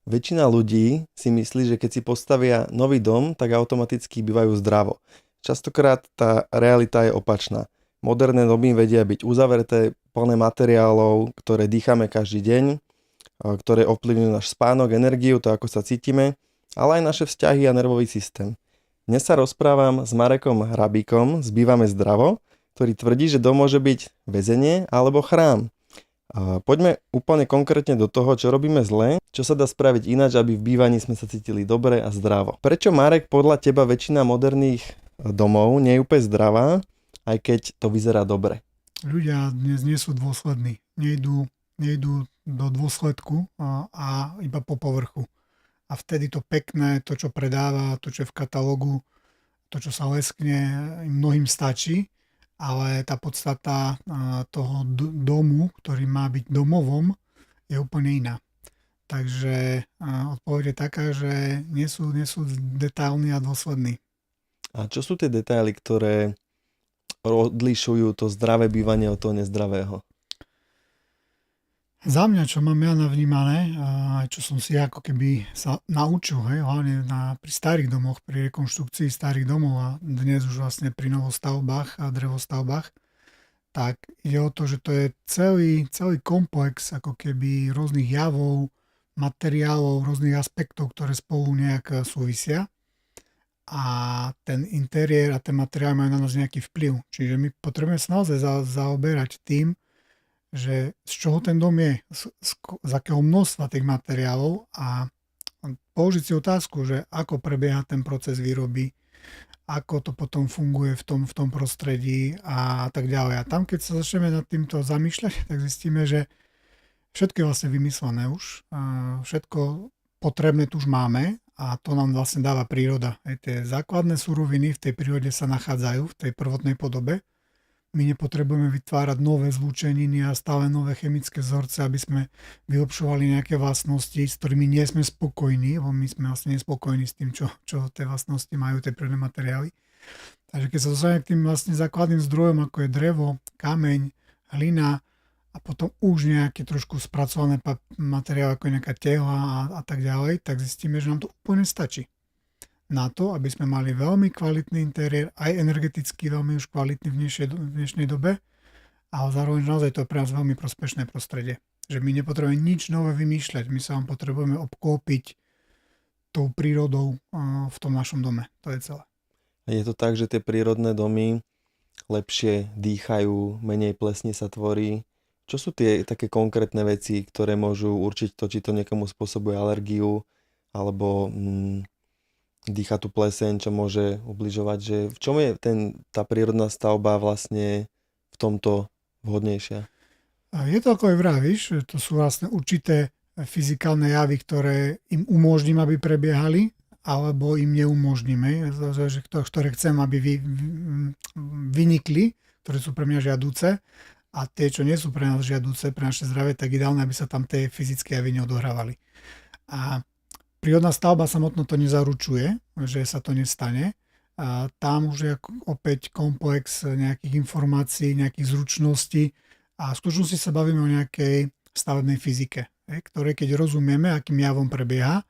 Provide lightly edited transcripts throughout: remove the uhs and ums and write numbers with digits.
Väčšina ľudí si myslí, že keď si postavia nový dom, tak automaticky bývajú zdravo. Častokrát tá realita je opačná. Moderné domy vedia byť uzavreté, plné materiálov, ktoré dýchame každý deň, ktoré ovplyvňujú náš spánok, energiu, to ako sa cítime, ale aj naše vzťahy a nervový systém. Dnes sa rozprávam s Marekom Hrabíkom z Bývame zdravo, ktorý tvrdí, že dom môže byť väzenie alebo chrám. Poďme úplne konkrétne do toho, čo robíme zle, čo sa dá spraviť ináč, aby v bývaní sme sa cítili dobre a zdravo. Prečo, Marek, podľa teba väčšina moderných domov nie je úplne zdravá, aj keď to vyzerá dobre? Ľudia dnes nie sú dôslední. Nejdú do dôsledku a iba po povrchu. A vtedy to pekné, to, čo predáva, to, čo je v katalógu, to, čo sa leskne, im mnohým stačí, ale tá podstata toho domu, ktorý má byť domovom, je úplne iná. Takže odpoveď je taká, že nie sú detailní a dôslední. A čo sú tie detaily, ktoré odlišujú to zdravé bývanie od toho nezdravého? Za mňa, čo mám ja navnímané, a čo som si ako keby sa naučil, hej, hlavne pri starých domoch, pri rekonštrukcii starých domov a dnes už vlastne pri novostavbách a drevostavbách, tak ide o to, že to je celý komplex ako keby rôznych javov, materiálov, rôznych aspektov, ktoré spolu nejak súvisia a ten interiér a ten materiál majú na nás nejaký vplyv. Čiže my potrebujeme sa naozaj zaoberať tým, že z čoho ten dom je, z akého množstva tých materiálov a položiť si otázku, že ako prebieha ten proces výroby, ako to potom funguje v tom prostredí a tak ďalej. A tam, keď sa začneme nad týmto zamýšľať, tak zistíme, že všetko je vlastne vymyslené už. Všetko potrebné tu už máme a to nám vlastne dáva príroda. Aj tie základné suroviny v tej prírode sa nachádzajú v tej prvotnej podobe. My nepotrebujeme vytvárať nové zlúčeniny a stále nové chemické vzorce, aby sme vylepšovali nejaké vlastnosti, s ktorými nie sme spokojní, lebo my sme vlastne nespokojní s tým, čo tie vlastnosti majú, tie prírodné materiály. Takže keď sa dostaneme k tým vlastne základným zdrojom, ako je drevo, kameň, hlina a potom už nejaké trošku spracované materiály, ako je nejaká tehla a tak ďalej, tak zistíme, že nám to úplne stačí na to, aby sme mali veľmi kvalitný interiér, aj energeticky veľmi už kvalitný v dnešnej dobe, ale zároveň naozaj to je pre nás veľmi prospešné prostredie. Že my nepotrebujeme nič nové vymýšľať, my sa vám potrebujeme obklopiť tou prírodou v tom našom dome. To je celé. Je to tak, že tie prírodné domy lepšie dýchajú, menej plesne sa tvorí. Čo sú tie také konkrétne veci, ktoré môžu určiť to, či to niekomu spôsobuje alergiu, alebo dýcha tú pleseň, čo môže ubližovať, že v čom je tá prírodná stavba vlastne v tomto vhodnejšia? A je to ako aj vravíš, že to sú vlastne určité fyzikálne javy, ktoré im umožním, aby prebiehali, alebo im neumožníme, ktoré chcem, aby vynikli, ktoré sú pre mňa žiaduce a tie, čo nie sú pre nás žiaduce, pre naše zdravie, tak ideálne, aby sa tam tie fyzické javy neodohrávali. A prírodná stavba samotno to nezaručuje, že sa to nestane. A tam už je opäť komplex nejakých informácií, nejakých zručností a v skutočnosti sa bavíme o nejakej stavebnej fyzike, ktoré keď rozumieme, akým javom prebieha,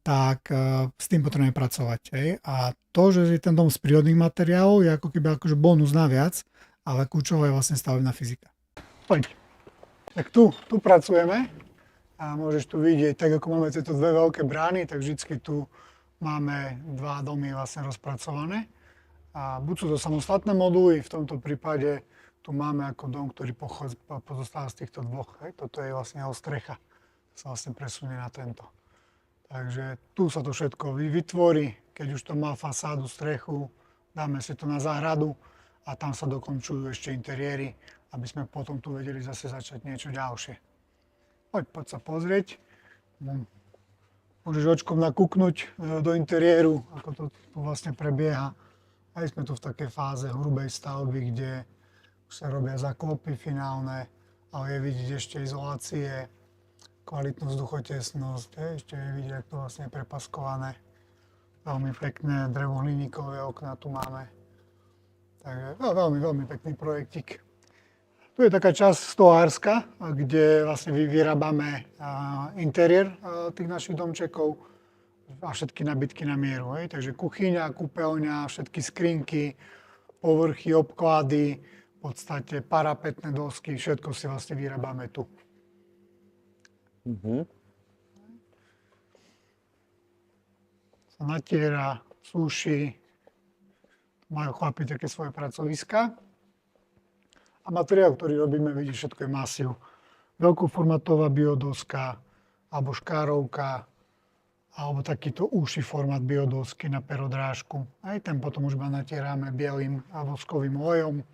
tak s tým potrebujeme pracovať. A to, že je ten dom z prírodných materiálov, je ako keby akože bonus naviac, ale kľúčová je vlastne stavebná fyzika. Poď. Tak tu pracujeme. A môžeš tu vidieť, tak ako máme tieto dve veľké brány, tak vždycky tu máme dva domy vlastne rozpracované. A buď sú to samostatné moduly, v tomto prípade tu máme ako dom, ktorý pozostáva z týchto dvoch. Toto je vlastne jeho strecha. To sa vlastne presunie na tento. Takže tu sa to všetko vytvorí, keď už to má fasádu, strechu, dáme si to na záhradu a tam sa dokončujú ešte interiéry, aby sme potom tu vedeli zase začať niečo ďalšie. Poď sa pozrieť. Môžeš očkom nakúknuť do interiéru, ako to tu vlastne prebieha. Aj sme tu v takej fáze hrubej stavby, kde už sa robia zaklopy finálne, ale je vidieť ešte izolácie, kvalitnú vzduchotesnosť, ešte je vidieť, ako to vlastne je prepaskované. Veľmi pekné drevohliníkové okná tu máme. Takže veľmi, veľmi pekný projektik. Tu je taká časť stolárska, kde vlastne vyrábame interiér tých našich domčekov a všetky nabytky na mieru. Hej. Takže kuchyňa, kúpeľňa, všetky skrinky, povrchy, obklady, v podstate parapetné dosky, všetko si vlastne vyrábame tu. Sa natiera, suší, majú chlapi také svoje pracoviska. A materiál, ktorý robíme, vidíš, všetko je masív. Veľkoformátová biodoska, alebo škárovka, alebo takýto úžší formát biodosky na perodrážku. Aj ten potom už natierame bielým a voskovým olejom.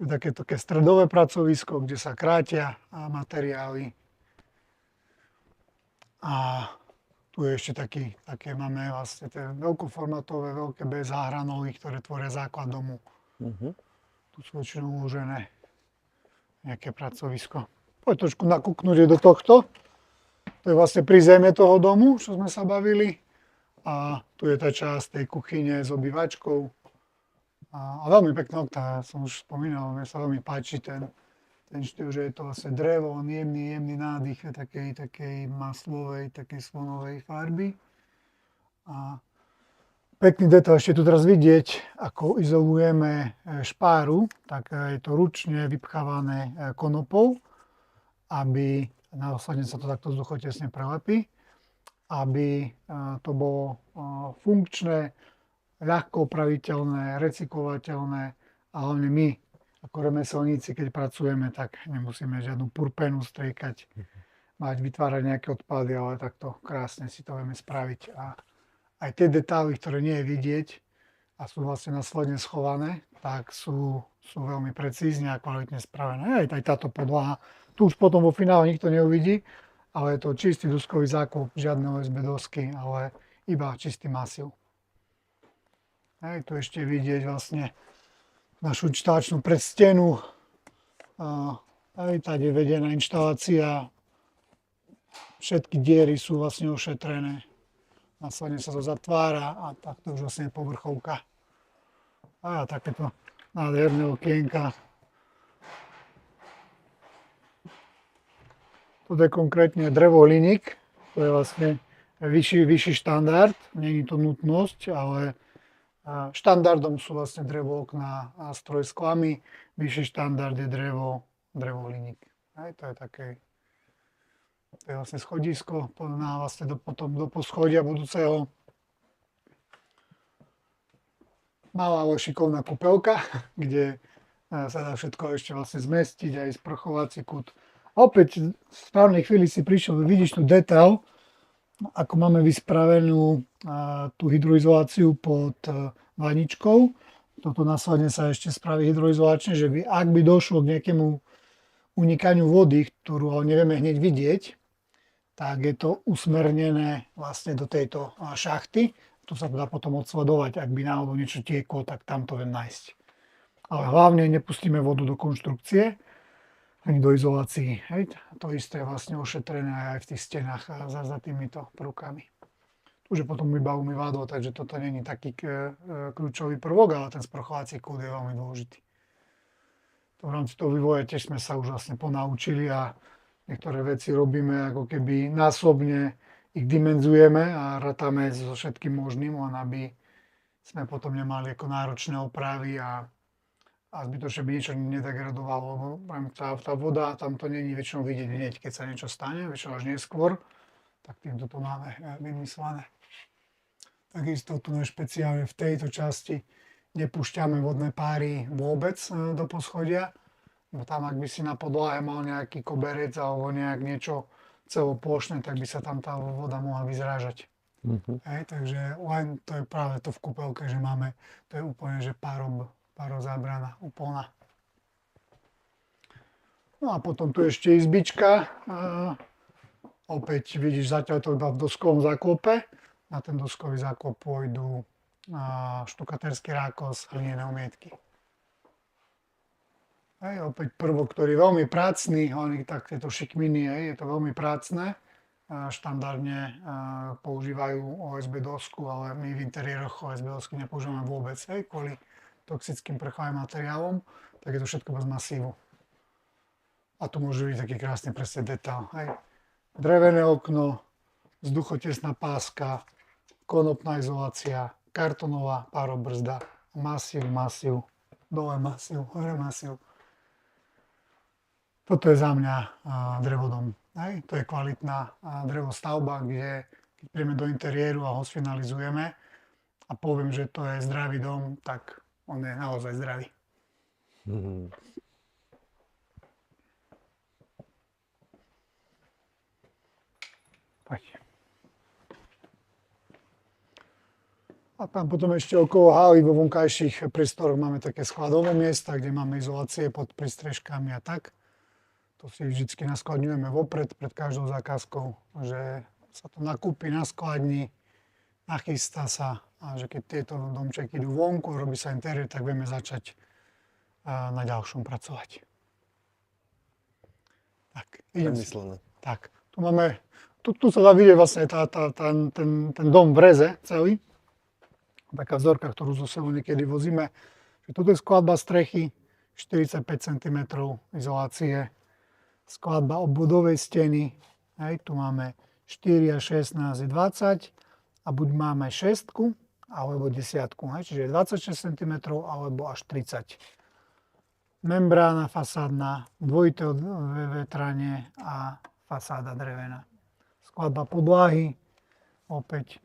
Tu je také stredové pracovisko, kde sa krátia materiály. A tu je ešte také máme vlastne tie veľkoformátové, veľké B záhranoly, ktoré tvoria základ domu. Tu sú väčšinou uložené nejaké pracovisko. Poď trošku nakúknúť do tohto. To je vlastne prízemie toho domu, čo sme sa bavili. A tu je tá časť tej kuchyne s obývačkou. A veľmi pekná okná, som už spomínal, mne sa veľmi páči ten štýl, že je to vlastne drevo, jemný nádych takej maslovej, takej slonovej farby. A pekný detail ešte tu teraz vidieť, ako izolujeme špáru, tak je to ručne vypchávané konopou, aby následne sa to takto vzduchotesne prelepí, aby to bolo funkčné, ľahko opraviteľné, recyklovateľné a hlavne my ako remeselníci, keď pracujeme, tak nemusíme žiadnu purpenu striekať, vytvárať nejaké odpady, ale takto krásne si to vieme spraviť. A aj tie detaily, ktoré nie je vidieť a sú vlastne následne schované, tak sú veľmi precízne a kvalitne spravené. Aj táto podlaha, tu už potom vo finále nikto neuvidí, ale je to čistý duskový záklop, žiadne OSB dosky, ale iba čistý masív. Tu ešte vidieť vlastne našu inštalačnú predstenu. Tady je vedená inštalácia. Všetky diery sú vlastne ošetrené. Následne sa to zatvára a takto už vlastne je povrchovka. A takéto nádherné okienka. Toto je konkrétne drevohliník. To je vlastne vyšší štandard. Nie je to nutnosť, ale štandardom sú vlastne drevo okná a stroj s klami, vyšší štandard je drevohliník. To je vlastne schodisko potom do poschodia budúceho. Malá, ale šikovná kúpeľka, kde sa dá všetko ešte vlastne zmestiť, aj sprchovací kút. A opäť v správnej chvíli si prišiel, vidíš tu detail, ako máme vyspravenú tú hydroizoláciu pod vaničkou. Toto následne sa ešte spraví hydroizolačne, že ak by došlo k nejakému unikaniu vody, ktorú ale nevieme hneď vidieť, tak je to usmernené vlastne do tejto šachty. Tu sa to dá potom odsledovať, ak by náhodou niečo tieklo, tak tam to viem nájsť. Ale hlavne nepustíme vodu do konštrukcie, ani do izolácií. To isté je vlastne ošetrené aj v tých stenách za týmito prvkami. Tu je potom iba umývadlo, takže toto nie je taký kľúčový prvok, ale ten sprchovací kút je veľmi dôležitý. V rámci toho vývoja tiež sme sa už vlastne ponaučili a niektoré veci robíme ako keby násobne ich dimenzujeme a rátame so všetkým možným, len aby sme potom nemali ako náročné opravy a zbytočne by niečo nedegradovalo, lebo tá voda, tam to nie je väčšinou vidieť hneď, keď sa niečo stane, väčšinou až neskôr, tak týmto to máme vymyslené. Takisto tu špeciálne v tejto časti nepúšťame vodné páry vôbec do poschodia, bo tam ak by si na podlahe mal nejaký koberec alebo niečo celoplošné, tak by sa tam tá voda mohla vyzrážať. Takže len to je práve to v kúpeľke, že máme, to je úplne, že pározábrana úplná. No a potom tu ešte izbička. Opäť vidíš zatiaľ to iba v doskovom záklope. Na ten doskový záklop pôjdu štukatérsky rákos, hlinené omietky. Opäť prvok, ktorý je veľmi prácný, hlavne tak tieto šikminy, je to veľmi prácne. štandardne používajú OSB dosku, ale my v interiéroch OSB dosky nepoužívame vôbec, hej, kvôli toxickým prchovým materiálom, tak je to všetko bez masívu. A tu môže byť taký krásny presne detail, hej. Drevené okno, vzduchotesná páska, konopná izolácia, kartonová párobrzda, masív, dole masív, hore masív. Toto je za mňa drevodom. Hej. To je kvalitná drevostavba, kde keď príjeme do interiéru a ho sfinalizujeme a poviem, že to je zdravý dom, tak on je naozaj zdravý. Poď. A tam potom ešte okolo haly vo vonkajších priestoroch máme také skladové miesta, kde máme izolácie pod prístrežkami a tak. To si vždycky naskladňujeme vopred, pred každou zákazkou, že sa to nakúpi na skladni, nachystá sa a že keď tieto domčeky idú vonku, robí sa interiér, tak vieme začať na ďalšom pracovať. Tak, Premyslené. tak, tu máme, tu sa dá vidieť vlastne ten dom v reze celý. Taká vzorka, ktorú zo sebou niekedy vozíme. Že toto je skladba strechy, 45 cm izolácie, skladba obvodovej steny, hej, tu máme 4 a 16 je 20 a buď máme 6 alebo 10, hej, čiže 26 cm alebo až 30. Membrána fasádna, dvojité vetranie a fasáda drevená. Skladba podlahy, opäť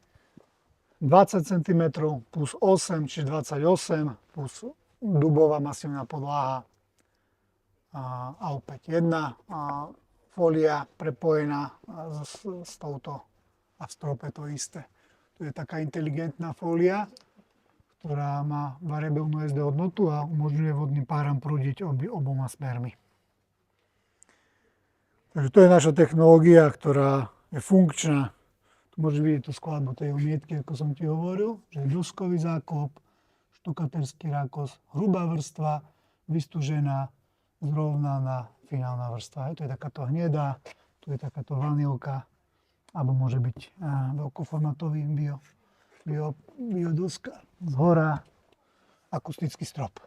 20 cm plus 8, čiže 28, plus dubová masívna podlaha a opäť jedna fólia prepojená s touto a v strope to isté. Tu je taká inteligentná fólia, ktorá má variabilnú SD hodnotu a umožňuje vodným páram prúdiť oboma smermi. Takže to je naša technológia, ktorá je funkčná. Tu môžeš vidieť tú skladbu tej umietky, ako som ti hovoril, že je doskový zákop, štukaterský rákos, hrubá vrstva, vystúžená, zrovnaná finálna vrstva. To je takáto hnedá, tu je takáto vanilka, alebo môže byť veľkoformátový biodoska. Zhora akustický strop.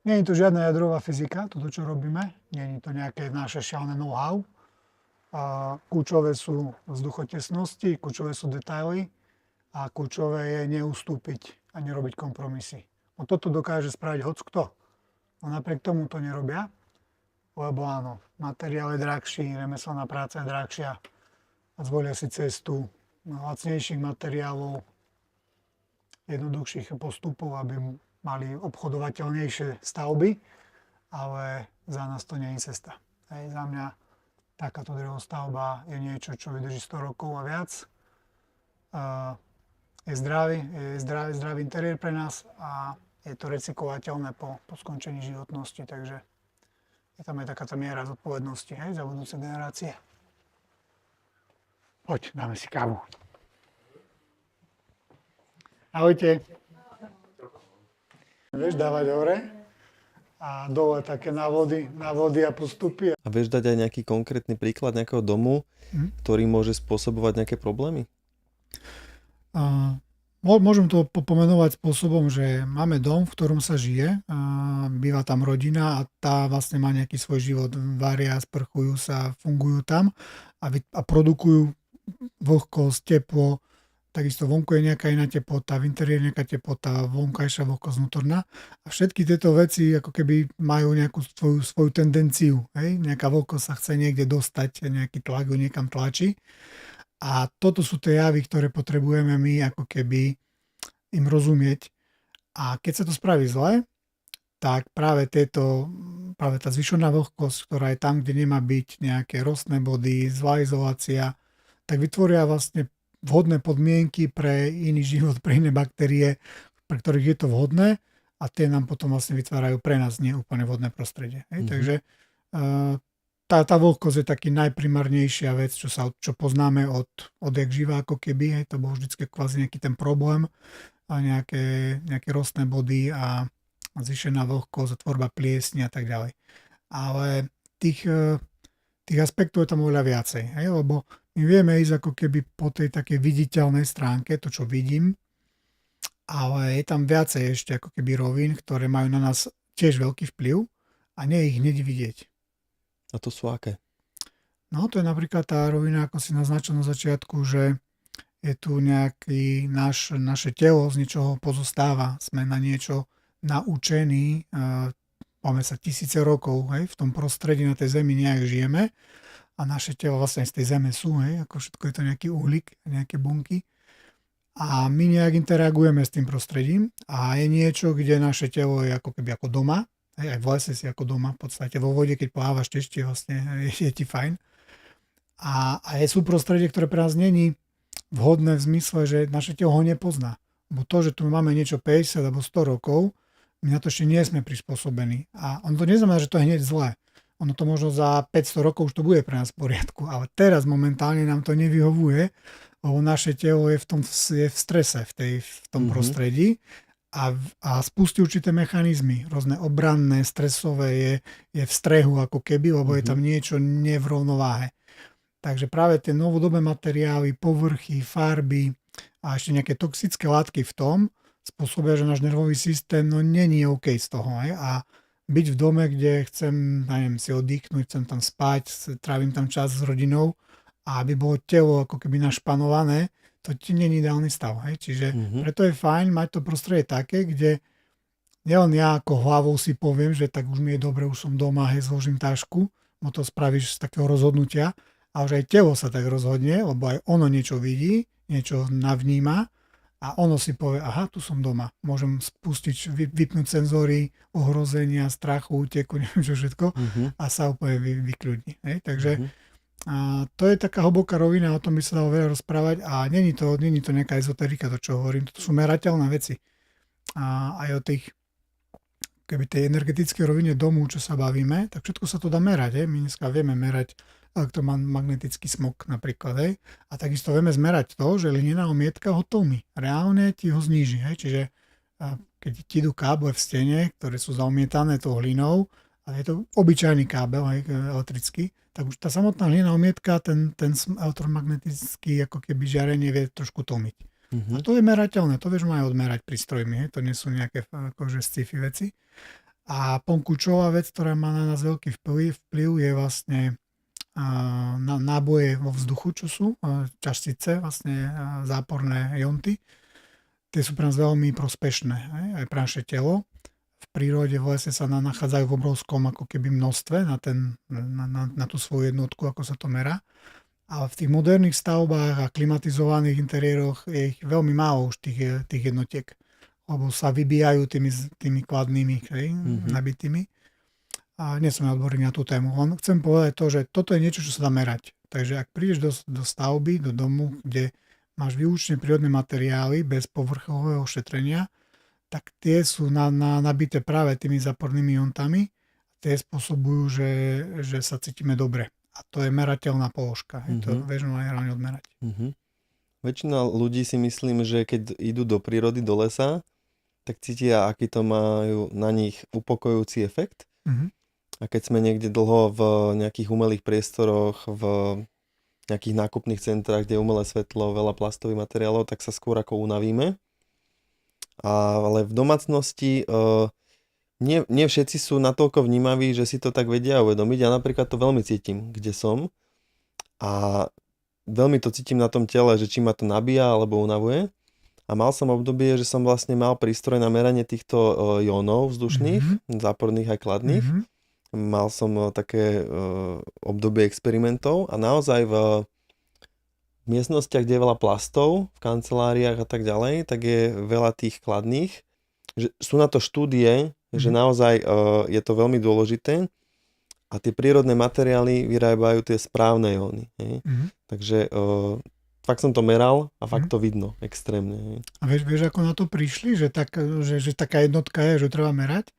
Nie je to žiadna jadrová fyzika, toto čo robíme, nie je to nejaké naše šialené know-how. Kľúčové sú vzduchotesnosti, kľúčové sú detaily a kľúčové je neustúpiť a nerobiť kompromisy. No toto dokáže spraviť hockto. No napriek tomu to nerobia, lebo áno, materiál je drahší, remeselná práca je drahšia a zvolia si cestu lacnejších materiálov, jednoduchších postupov, aby mali obchodovateľnejšie stavby, ale za nás to nie je cesta. Hej, za mňa takáto drevostavba je niečo, čo vydrží 100 rokov a viac. Je zdravý interiér pre nás a je to recyklovateľné po skončení životnosti, takže je tam aj takáto miera zodpovednosti, hej, za budúce generácie. Poď, dáme si kávu. Ahojte. Vieš dávať hore a dole také návody a postupy. A vieš dať aj nejaký konkrétny príklad nejakého domu, ktorý môže spôsobovať nejaké problémy? Môžem to pomenovať spôsobom, že máme dom, v ktorom sa žije, býva tam rodina a tá vlastne má nejaký svoj život, varia, sprchujú sa, fungujú tam a produkujú vlhkosť, teplo, takisto vonku je nejaká iná teplota, v interiéri nejaká teplota, vonkajšia vlhkosť vnútorná a všetky tieto veci ako keby majú nejakú svoju tendenciu, hej? Nejaká vlhkosť sa chce niekde dostať, nejaký tlak ju niekam tlačí. A toto sú tie javy, ktoré potrebujeme my ako keby im rozumieť. A keď sa to spraví zle, tak práve tá zvyšená vlhkosť, ktorá je tam, kde nemá byť, nejaké rostné body, zlá izolácia, tak vytvoria vlastne vhodné podmienky pre iný život, pre iné baktérie, pre ktorých je to vhodné a tie nám potom vlastne vytvárajú pre nás neúplne vhodné prostredie. Takže tá vlhkosť je taký najprimárnejšia vec, čo poznáme odjak živa, ako keby. To bol vždycky kvázi nejaký ten problém a nejaké rostné body a zvýšená vlhkosť, tvorba pliesni a tak ďalej. Ale tých tých aspektov je tam oveľa viacej, hej? Lebo my vieme ísť ako keby po tej takej viditeľnej stránke, to čo vidím, ale je tam viacej ešte ako keby rovín, ktoré majú na nás tiež veľký vplyv a nie je ich hneď vidieť. A to sú aké? No to je napríklad tá rovina, ako si naznačil na začiatku, že je tu nejaký naše telo z niečoho pozostáva. Sme na niečo naučení, máme sa tisíce rokov, hej, v tom prostredí na tej zemi nejak žijeme a naše telo vlastne z tej zeme sú, hej, ako všetko je to nejaký uhlík, nejaké bunky. A my nejak interagujeme s tým prostredím a je niečo, kde naše telo je ako keby ako doma, hej, aj v lese si ako doma, v podstate vo vode, keď plávaš tiež vlastne je ti fajn. A sú prostredie, ktoré pre nás není vhodné v zmysle, že naše telo ho nepozná. Lebo to, že tu máme niečo 50 alebo 100 rokov, my na to ešte nie sme prispôsobení. A on to neznamená, že to je hneď zlé. Ono to možno za 500 rokov už to bude pre nás v poriadku, ale teraz momentálne nám to nevyhovuje, lebo naše telo je je v strese, v tom prostredí a spustí určité mechanizmy, rôzne obranné, stresové, je v strehu ako keby, lebo je tam niečo nie v rovnováhe. Takže práve tie novodobé materiály, povrchy, farby a ešte nejaké toxické látky v tom spôsobia, že náš nervový systém není OK z toho. Aj? A byť v dome, kde chcem si oddychnúť, chcem tam spať, trávim tam čas s rodinou a aby bolo telo ako keby našpanované, to ti není ideálny stav. Hej? Čiže preto je fajn mať to prostredie také, kde nielen ja ako hlavou si poviem, že tak už mi je dobre, už som doma, hej, zložím tašku, to spravíš z takého rozhodnutia, a už aj telo sa tak rozhodne, lebo aj ono niečo vidí, niečo navníma a ono si povie, aha, tu som doma. Môžem spustiť, vypnúť senzory, ohrozenia, strachu, úteku, neviem čo všetko a sa úplne vykľudní. Takže to je taká hlboká rovina, o tom by sa dalo veľa rozprávať a není to nejaká ezoterika, to čo hovorím, to sú merateľné veci. A aj o keby tej energetickej rovine domu, čo sa bavíme, tak všetko sa to dá merať. My dneska vieme merať elektromagnetický smog napríklad. A takisto vieme zmerať to, že linená omietka ho tlmi. Reálne ti ho zníži. Čiže keď ti idú káble v stene, ktoré sú zaomietané tou hlinou, a je to obyčajný kábel elektrický, tak už tá samotná hlinená omietka ten elektromagnetický ako keby žiarenie vie trošku tlmiť. A to je merateľné, to vieš aj odmerať prístrojmi, to nie sú nejaké akože sci-fi veci. A kľúčová vec, ktorá má na nás veľký vplyv je vlastne náboje vo vzduchu, čo sú častice, vlastne záporné jonty. Tie sú pre nás veľmi prospešné, aj pre naše telo. V prírode v lese sa nachádzajú v obrovskom ako keby množstve na tú svoju jednotku, ako sa to merá. Ale v tých moderných stavbách a klimatizovaných interiéroch je ich veľmi málo už tých jednotiek, lebo sa vybíjajú tými kladnými nabitými. A nie som odborník na tú tému. Len chcem povedať to, že toto je niečo, čo sa dá merať. Takže ak prídeš do stavby, do domu, kde máš výlučne prírodné materiály bez povrchového ošetrenia, tak tie sú nabité práve tými zápornými iontami. Tie spôsobujú, že sa cítime dobre. A to je merateľná položka. To vieš aj reálne odmerať. Väčšina ľudí si myslím, že keď idú do prírody, do lesa, tak cítia, aký to majú na nich upokojujúci efekt. A keď sme niekde dlho v nejakých umelých priestoroch, v nejakých nákupných centrách, kde je umelé svetlo, veľa plastových materiálov, tak sa skôr ako unavíme. Ale v domácnosti nie všetci sú natoľko vnímaví, že si to tak vedia uvedomiť. Ja napríklad to veľmi cítim, kde som. A veľmi to cítim na tom tele, že či ma to nabíja alebo unavuje. A mal som obdobie, že som vlastne mal prístroj na meranie týchto jónov vzdušných, záporných aj kladných. Mal som také obdobie experimentov a naozaj v miestnostiach, kde je veľa plastov, v kanceláriách a tak ďalej, tak je veľa tých kladných. Že sú na to štúdie, že naozaj je to veľmi dôležité a tie prírodné materiály vyrábajú tie správne jóny. Takže fakt som to meral a fakt to vidno extrémne. A vieš, ako na to prišli, že taká jednotka je, že treba merať?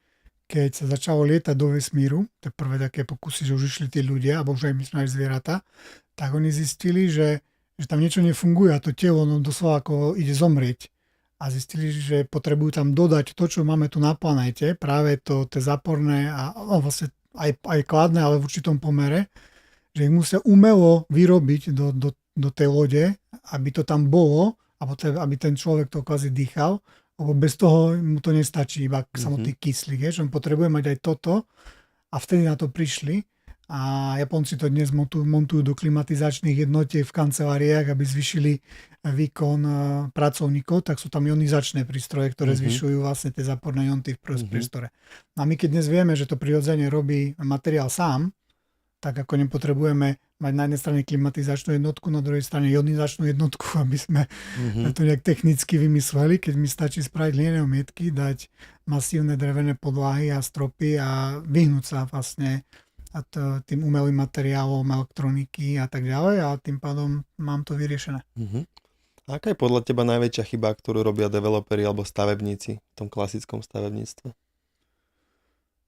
Keď sa začalo lietať do vesmíru, to prvé také pokusy, že už išli tí ľudia, alebo už aj my sme aj zvieratá, tak oni zistili, že tam niečo nefunguje a to telo doslova ako ide zomrieť. A zistili, že potrebujú tam dodať to, čo máme tu na planéte, práve to záporné a vlastne aj kladné, ale v určitom pomere, že ich musia umelo vyrobiť do tej lode, aby to tam bolo, aby ten človek to kvázi dýchal, lebo bez toho mu to nestačí, iba samotný kyslík, že on potrebuje mať aj toto a vtedy na to prišli. A Japonci to dnes montujú do klimatizačných jednotiek v kanceláriách, aby zvyšili výkon pracovníkov, tak sú tam ionizačné prístroje, ktoré zvyšujú vlastne tie záporné ionty v priestore. A my keď dnes vieme, že to prirodzene robí materiál sám, tak ako nepotrebujeme mať na jednej strane klimatizačnú jednotku, na druhej strane ionizačnú jednotku, aby sme to nejak technicky vymysleli, keď mi stačí spraviť lineové mietky, dať masívne drevené podlahy a stropy a vyhnúť sa vlastne tým umelým materiálom, elektroniky a tak ďalej a tým pádom mám to vyriešené. Aká je podľa teba najväčšia chyba, ktorú robia developeri alebo stavebníci v tom klasickom stavebníctve?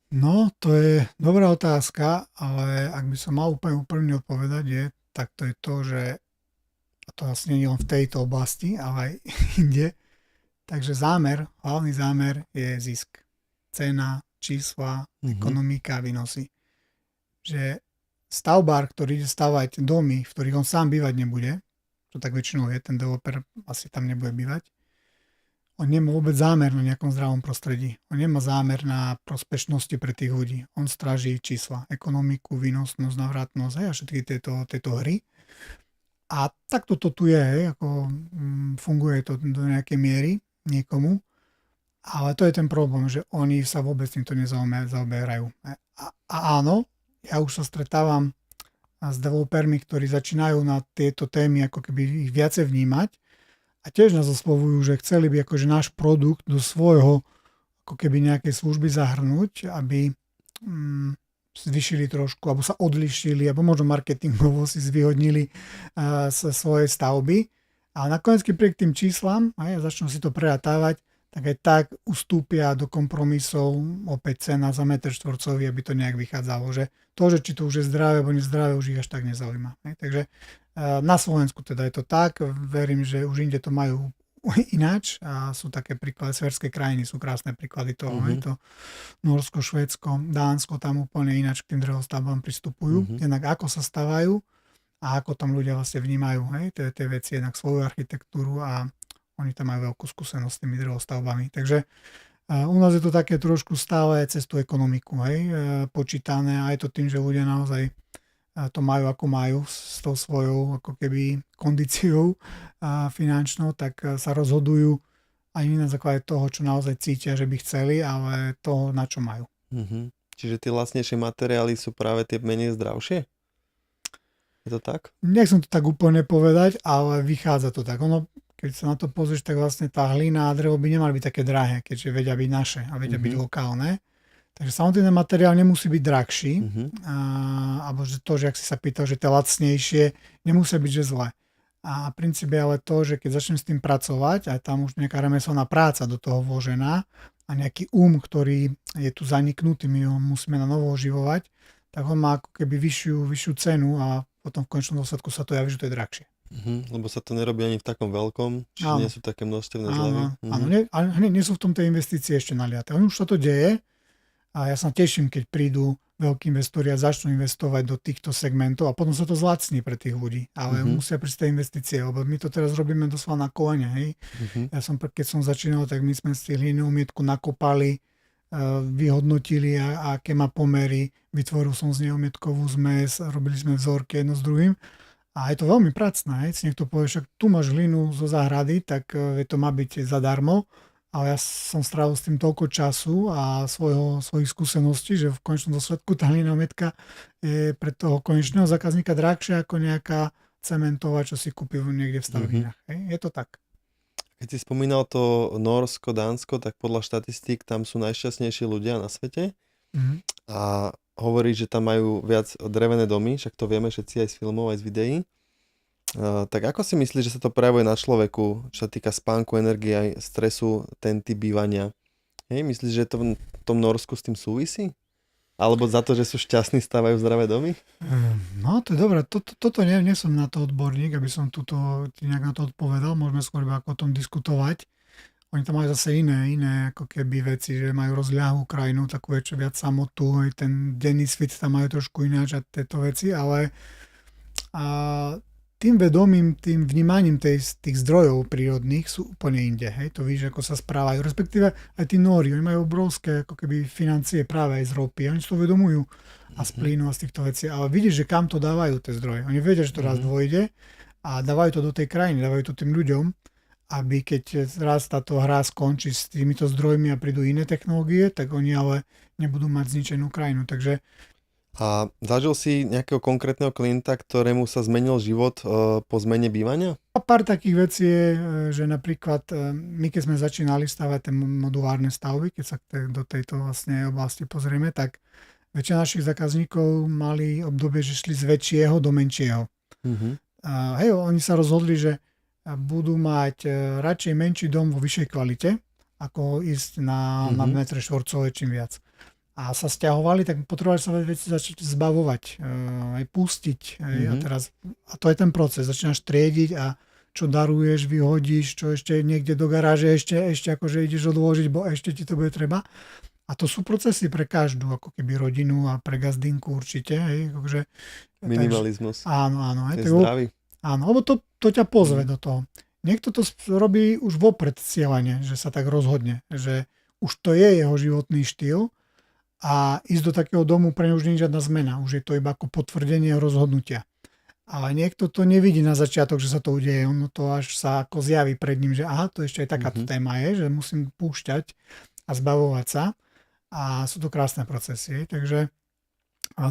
No, to je dobrá otázka, ale ak by som mal úplne úprimne odpovedať, tak to je to, že a to vlastne nie len v tejto oblasti, ale aj inde. Takže hlavný zámer je zisk. Cena, čísla, ekonomika, výnosy. Že stavbár, ktorý ide stavať domy, v ktorých on sám bývať nebude, čo tak väčšinou je, ten developer asi tam nebude bývať, on nemá vôbec zámer na nejakom zdravom prostredí. On nemá zámer na prospešnosti pre tých ľudí. On stráži čísla, ekonomiku, výnosnosť, navratnosť a všetky tieto hry. A takto to tu je, ako funguje to do nejakej miery niekomu. Ale to je ten problém, že oni sa vôbec týmto nezaoberajú. A áno, ja už sa stretávam s developermi, ktorí začínajú na tieto témy ako keby ich viacej vnímať a tiež nás oslovujú, že chceli by akože náš produkt do svojho ako keby nejakej služby zahrnúť, aby zvyšili trošku, alebo sa odlišili, alebo možno marketingovo si zvyhodnili svoje stavby. A nakoniec, keď príde k tým číslam a začnú si to prerátávať, tak aj tak ustúpia do kompromisov opäť cena za meter štvorcový, aby to nejak vychádzalo. Že či to už je zdravé alebo nezdravé, už ich až tak nezaujíma. Takže na Slovensku teda je to tak. Verím, že už inde to majú ináč a sú také príklady, severské krajiny sú krásne príklady toho. To Norsko, Švédsko, Dánsko tam úplne ináč k tým drevostavbám pristupujú. Jednak ako sa stavajú a ako tam ľudia vlastne vnímajú tie veci, jednak svoju architektúru a oni tam majú veľkú skúsenosť s tými drevostavbami. Takže u nás je to také trošku stále cez tú ekonomiku počítané a je to tým, že ľudia naozaj to majú ako majú s tou svojou ako keby kondíciou finančnou, tak sa rozhodujú aj na základe toho, čo naozaj cítia, že by chceli, ale toho, na čo majú. Čiže tie lacnejšie materiály sú práve tie menej zdravšie? Je to tak? Nechcem to tak úplne povedať, ale vychádza to tak. Keď sa na to pozrieš, tak vlastne tá hlina a drevo by nemali byť také drahé, keďže vedia byť naše a vedia byť lokálne. Takže samotný materiál nemusí byť drahší, alebo že to, že ak si sa pýtal, že to lacnejšie, nemusia byť, že zle. A princíp je ale to, že keď začnem s tým pracovať, a tam už nejaká remeselná práca do toho vložená a nejaký ktorý je tu zaniknutý, my ho musíme na novo oživovať, tak on má ako keby vyššiu cenu a potom v konečnom dôsledku sa to javí, že to je drahšie. Lebo sa to nerobí ani v takom veľkom, čiže nie sú také množstevné zľavy. Áno, nie sú v tom tie investície ešte naliaté. Už sa to deje a ja sa teším, keď prídu veľkí investori a začnú investovať do týchto segmentov a potom sa to zlacní pre tých ľudí. Ale musia prísť tie investície, lebo my to teraz robíme doslova na kolene. Ja keď som začínal, tak my sme si hlinovú mietku nakopali, vyhodnotili, aké má pomery, vytvoril som z neho mietkovú zmes, robili sme vzorky jedno s druhým. A je to veľmi pracné, si niekto povie, však tu máš hlinu zo záhrady, tak to má byť zadarmo, ale ja som strávil s tým toľko času a svojich skúseností, že v konečnom dôsledku tá hlinová mätka je pre toho konečného zákazníka drahšia ako nejaká cementová, čo si kúpil niekde v stavebniach. Je to tak. Keď si spomínal to Norsko, Dánsko, tak podľa štatistík tam sú najšťastnejší ľudia na svete. A hovorí, že tam majú viac drevené domy, však to vieme všetci aj z filmov, aj z videí. Tak ako si myslíš, že sa to prejavuje na človeku, čo sa týka spánku, energie, aj stresu, ten typ bývania? Myslíš, že to v tom Norsku s tým súvisí? Alebo za to, že sú šťastní, stávajú zdravé domy? No, to je dobré. Toto nie som na to odborník, aby som nejak na to odpovedal. Môžeme skôr ako o tom diskutovať. Oni tam majú zase iné ako keby veci, že majú rozľahlú krajinu, takú väčšiu viac samotu, aj ten denný svit tam majú trošku ináč a tieto veci, ale a tým vedomím, tým vnímaním tých zdrojov prírodných sú úplne inde. Hej? To víš, ako sa správajú. Respektíve aj tí Nóri, oni majú obrovské ako keby financie práve aj z ropy. Oni si to uvedomujú a z plynu a z týchto vecí. Ale vidíš, že kam to dávajú tie zdroje. Oni vedia, že to raz dôjde a dávajú to do tej krajiny, dávajú to tým ľuďom, aby keď raz táto hra skončí s týmito zdrojmi a prídu iné technológie, tak oni ale nebudú mať zničenú krajinu. Takže A zažil si nejakého konkrétneho klienta, ktorému sa zmenil život po zmene bývania? a pár takých vecí je, že napríklad my keď sme začínali stavať tie modulárne stavby, keď sa do tejto vlastne oblasti pozrieme, tak väčšina našich zákazníkov mali obdobie, že šli z väčšieho do menšieho. Hej, oni sa rozhodli, že budú mať radšej menší dom vo vyššej kvalite, ako ísť na metre štvorcové čím viac. A sa sťahovali, tak potrebovali sa veci začať zbavovať, aj pustiť. A to je ten proces. Začínaš triediť a čo daruješ, vyhodíš, čo ešte niekde do garáže ešte akože ideš odložiť, bo ešte ti to bude treba. A to sú procesy pre každú, ako keby rodinu a pre gazdinku určite. Hej, akože, Minimalizmus. Áno. Je zdravý. Áno, lebo to ťa pozve do toho. Niekto to robí už vopred cieľane, že sa tak rozhodne, že už to je jeho životný štýl a ísť do takého domu pre ňu už nie je žiadna zmena, už je to iba ako potvrdenie rozhodnutia. Ale niekto to nevidí na začiatok, že sa to udeje, ono to až sa ako zjaví pred ním, že aha, to ešte aj takáto téma je, že musím púšťať a zbavovať sa a sú to krásne procesy. Takže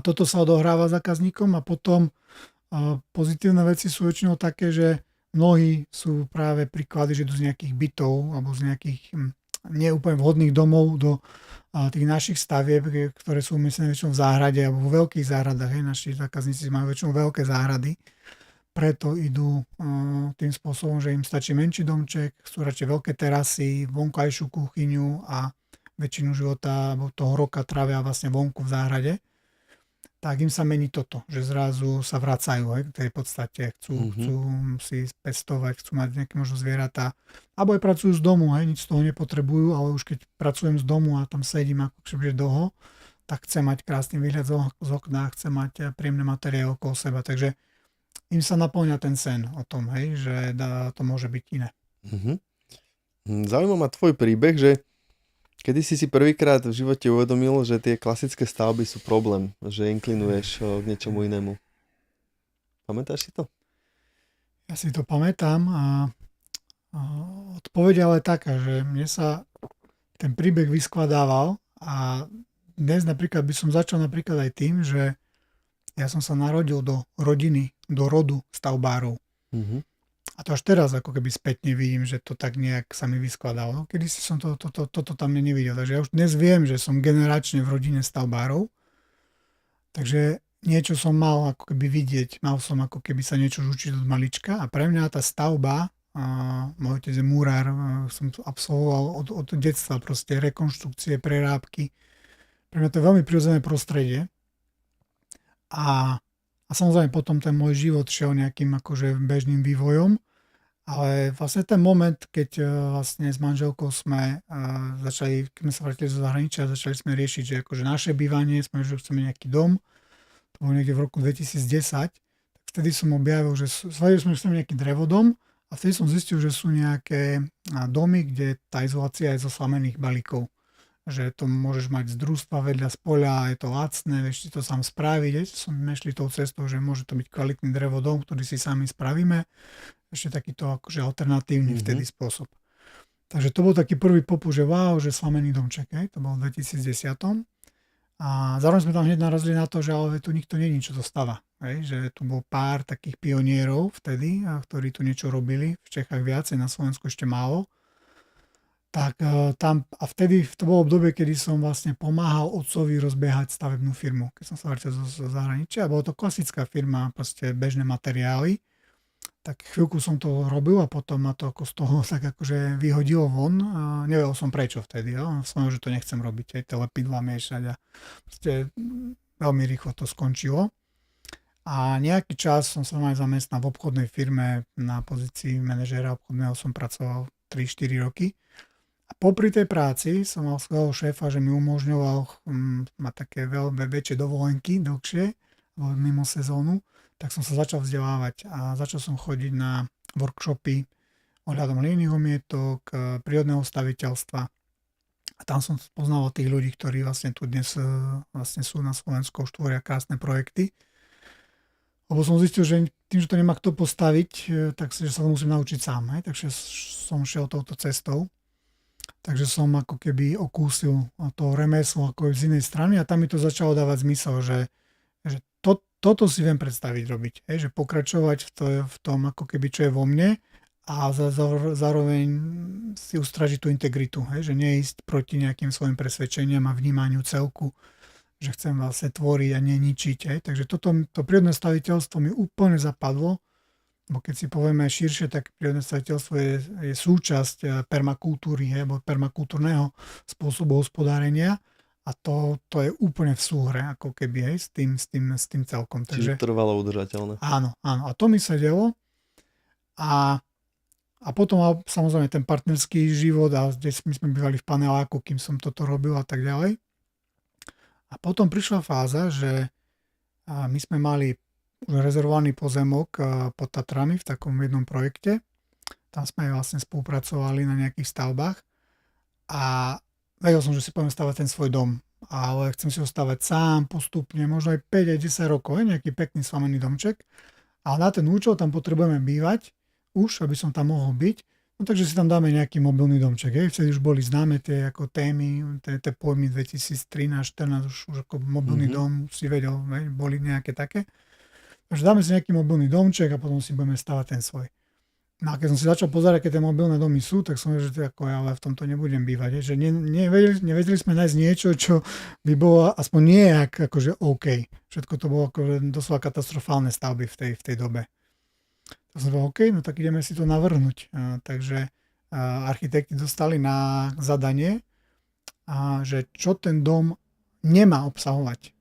toto sa odohráva zákazníkom a potom pozitívne veci sú väčšinou také, že mnohí sú práve príklady, že idú z nejakých bytov alebo z nejakých neúplne vhodných domov do tých našich stavieb, ktoré sú myslené väčšinou v záhrade alebo vo veľkých záhradách. Hej. Naši zákazníci majú väčšinou veľké záhrady, preto idú tým spôsobom, že im stačí menší domček, chcú radšej veľké terasy, vonkajšiu kuchyňu a väčšinu života alebo toho roka trávia vlastne vonku v záhrade. Tak im sa mení toto, že zrazu sa vracajú, hej, k tej podstate, chcú si pestovať, chcú mať nejaké možno zvieratá, alebo aj pracujú z domu, hej, nič z toho nepotrebujú, ale už keď pracujem z domu a tam sedím ako keby dlho, tak chcem mať krásny výhľad z okna, chcem mať príjemné materiály okolo seba, takže im sa naplňa ten sen o tom, hej, že to môže byť iné. Zaujíma ma tvoj príbeh, že kedy si prvýkrát v živote uvedomil, že tie klasické stavby sú problém, že inklinuješ k niečomu inému? Pamätáš si to? Ja si to pamätám a odpoveď ale taká, že mne sa ten príbeh vyskladával a dnes napríklad by som začal napríklad aj tým, že ja som sa narodil do rodiny, do rodu stavbárov. A to až teraz ako keby spätne vidím, že to tak nejak sa mi vyskladalo. Kedy si som toto tam nevidel. Takže ja už dnes viem, že som generačne v rodine stavbárov. Takže niečo som mal ako keby vidieť. Mal som ako keby sa niečo učiť od malička. A pre mňa tá stavba, môj otec je múrár, som to absolvoval od detstva, proste rekonštrukcie, prerábky. Pre mňa to je veľmi prirodzené prostredie. A samozrejme potom ten môj život šiel nejakým akože bežným vývojom. Ale vlastne ten moment, keď vlastne s manželkou sme začali, keď sme sa vrátili zo zahraničia, začali sme riešiť, že akože naše bývanie, že chceme nejaký dom, to bolo niekde v roku 2010, tak vtedy som objavil, že chceme nejaký drevodom a vtedy som zistil, že sú nejaké domy, kde tá izolácia je zo slamených balíkov. Že to môžeš mať z družstva vedľa z poľa, je to lacné, vieš si to sám spraviť. Sme šli tou cestou, že môže to byť kvalitný drevodom, ktorý si sami spravíme. Ešte takýto akože alternatívny vtedy spôsob. Takže to bol taký prvý popu, že wow, že slamený domček, to bolo v 2010. A zároveň sme tam hneď narazili na to, že ale tu nikto nie je nič, čo to stava. Že tu bol pár takých pionierov vtedy, ktorí tu niečo robili, v Čechách viacej, na Slovensku ešte málo. Tak tam, a vtedy to bolo obdobie, kedy som vlastne pomáhal otcovi rozbiehať stavebnú firmu, keď som sa vrátil zo zahraničia. Bolo to klasická firma, proste bežné materiály. Tak chvíľku som to robil a potom ma to ako z toho tak akože vyhodilo von. Nevedel som prečo vtedy. Som, že to nechcem robiť, aj tie lepidlá miešať a proste veľmi rýchlo to skončilo. A nejaký čas som sa aj zamestnal v obchodnej firme na pozícii manažéra obchodného som pracoval 3-4 roky. A popri tej práci som mal skvelého šéfa, že mi umožňoval mať také väčšie dovolenky, dlhšie, mimo sezónu, tak som sa začal vzdelávať a začal som chodiť na workshopy ohľadom hlinených umietok, prírodného staviteľstva. A tam som poznal tých ľudí, ktorí vlastne tu dnes vlastne sú na Slovensku, už tvoria krásne projekty. Lebo som zistil, že tým, že to nemá kto postaviť, tak že sa to musím naučiť sám. Hej? Takže som šiel touto cestou. Takže som ako keby okúsil to remeslo ako z inej strany a tam mi to začalo dávať zmysel, že toto si viem predstaviť robiť. Hej? Že pokračovať v tom ako keby čo je vo mne a zároveň si ustražiť tú integritu. Hej? Že neísť proti nejakým svojim presvedčeniam a vnímaniu celku, že chcem vlastne tvoriť a neničiť. Hej. Takže to prírodné staviteľstvo mi úplne zapadlo, bo keď si povieme širšie, tak prírodné staviteľstvo je súčasť permakultúry, hej, alebo permakultúrneho spôsobu hospodárenia a to je úplne v súhre, ako keby, hej, s tým celkom. Čiže trvalo udržateľné. Áno. A to mi sedelo a potom samozrejme ten partnerský život a my sme bývali v paneláku, kým som toto robil a tak ďalej. A potom prišla fáza, že my sme mali rezervovaný pozemok pod Tatrami v takom jednom projekte. Tam sme vlastne spolupracovali na nejakých stavbách a vedel som, že si poviem stavať ten svoj dom. Ale chcem si ho stavať sám, postupne, možno aj 5 aj 10 rokov, nejaký pekný slamený domček. Ale na ten účel tam potrebujeme bývať, už, aby som tam mohol byť. No takže si tam dáme nejaký mobilný domček. Hej. Vtedy už boli známe tie ako témy, tie pojmy 2013-14, už ako mobilný dom si vedel, hej, boli nejaké také. Takže dáme si nejaký mobilný domček a potom si budeme stavať ten svoj. No a keď som si začal pozerať, aké tie mobilné domy sú, tak som vedel, že ja ale v tomto nebudem bývať. Hej. Že nevedeli sme nájsť niečo, čo by bolo aspoň nejak akože OK. Všetko to bolo akože doslova katastrofálne stavby v tej dobe. To som povedal, OK, no tak ideme si to navrhnúť. Takže architekti dostali na zadanie, že čo ten dom nemá obsahovať.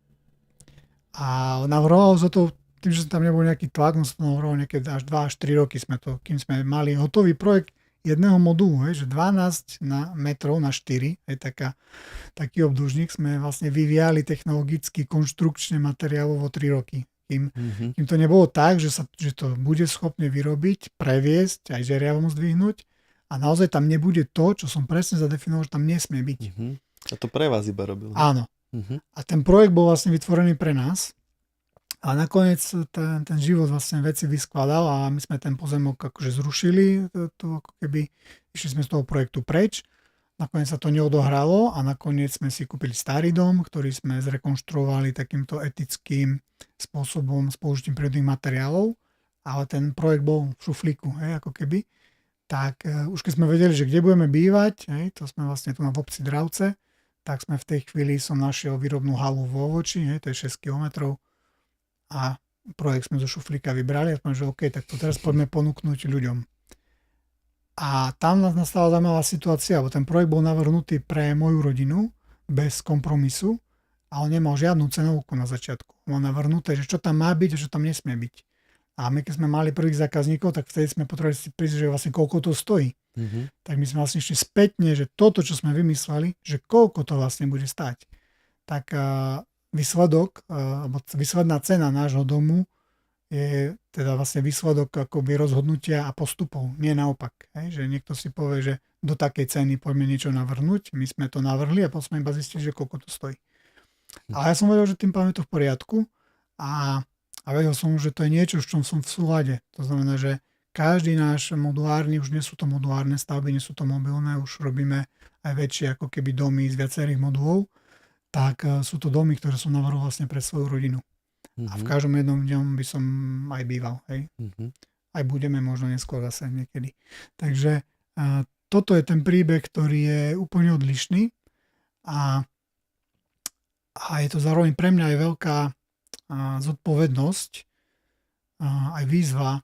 A navrhovalo sa to, tým, že tam nebol nejaký tlak, no sa to navrhovalo nejaké až 2 až 3 roky kým sme mali hotový projekt jedného modulu, že 12 metrov na 4, taký obdĺžnik sme vlastne vyvíjali technologicky, konštrukčne, materiálovo 3 roky. Kým to nebolo tak, že to bude schopné vyrobiť, previesť, aj žeriavom zdvihnúť a naozaj tam nebude to, čo som presne zadefinoval, že tam nesmie byť. A to pre vás iba robil. Áno. A ten projekt bol vlastne vytvorený pre nás a nakoniec ten život vlastne veci vyskladal a my sme ten pozemok akože zrušili, ako keby išli sme z toho projektu preč. Nakoniec sa to neodohralo a nakoniec sme si kúpili starý dom, ktorý sme zrekonštruovali takýmto etickým spôsobom s použitím prírodných materiálov, ale ten projekt bol v šuflíku, hej, ako keby. Tak už keď sme vedeli, že kde budeme bývať, hej, to sme vlastne tu v obci Dravce, tak sme v tej chvíli som našiel výrobnú halu vo Voči, hej, to je 6 kilometrov a projekt sme zo šuflíka vybrali a sme, že OK, tak to teraz poďme ponúknuť ľuďom. A tam nastala zaujímavá situácia, lebo ten projekt bol navrhnutý pre moju rodinu bez kompromisu, ale nemal žiadnu cenovku na začiatku. Bol navrhnuté, že čo tam má byť a čo tam nesmie byť. A my keď sme mali prvých zákazníkov, tak vtedy sme potrebovali si prísť, že vlastne koľko to stojí. Tak my sme vlastne išli spätne, že toto, čo sme vymysleli, že koľko to vlastne bude stáť. Tak výsledok, alebo výsledná cena nášho domu je teda vlastne výsledok akoby rozhodnutia a postupov, nie naopak. Hej? Že niekto si povie, že do takej ceny poďme niečo navrhnúť, my sme to navrhli a potom sme iba zistili, že koľko to stojí. Ale ja som vedel, že tým pádom je to v poriadku a vedel som, že to je niečo, s čom som v súlade. To znamená, že každý náš modulárny, už nie sú to modulárne stavby, nie sú to mobilné, už robíme aj väčšie ako keby domy z viacerých modulov, tak sú to domy, ktoré som navrhol vlastne pre svoju rodinu. A v každom jednom dňom by som aj býval. Hej? Aj budeme možno neskôr zase niekedy. Takže toto je ten príbeh, ktorý je úplne odlišný a je to zároveň pre mňa aj veľká zodpovednosť, aj výzva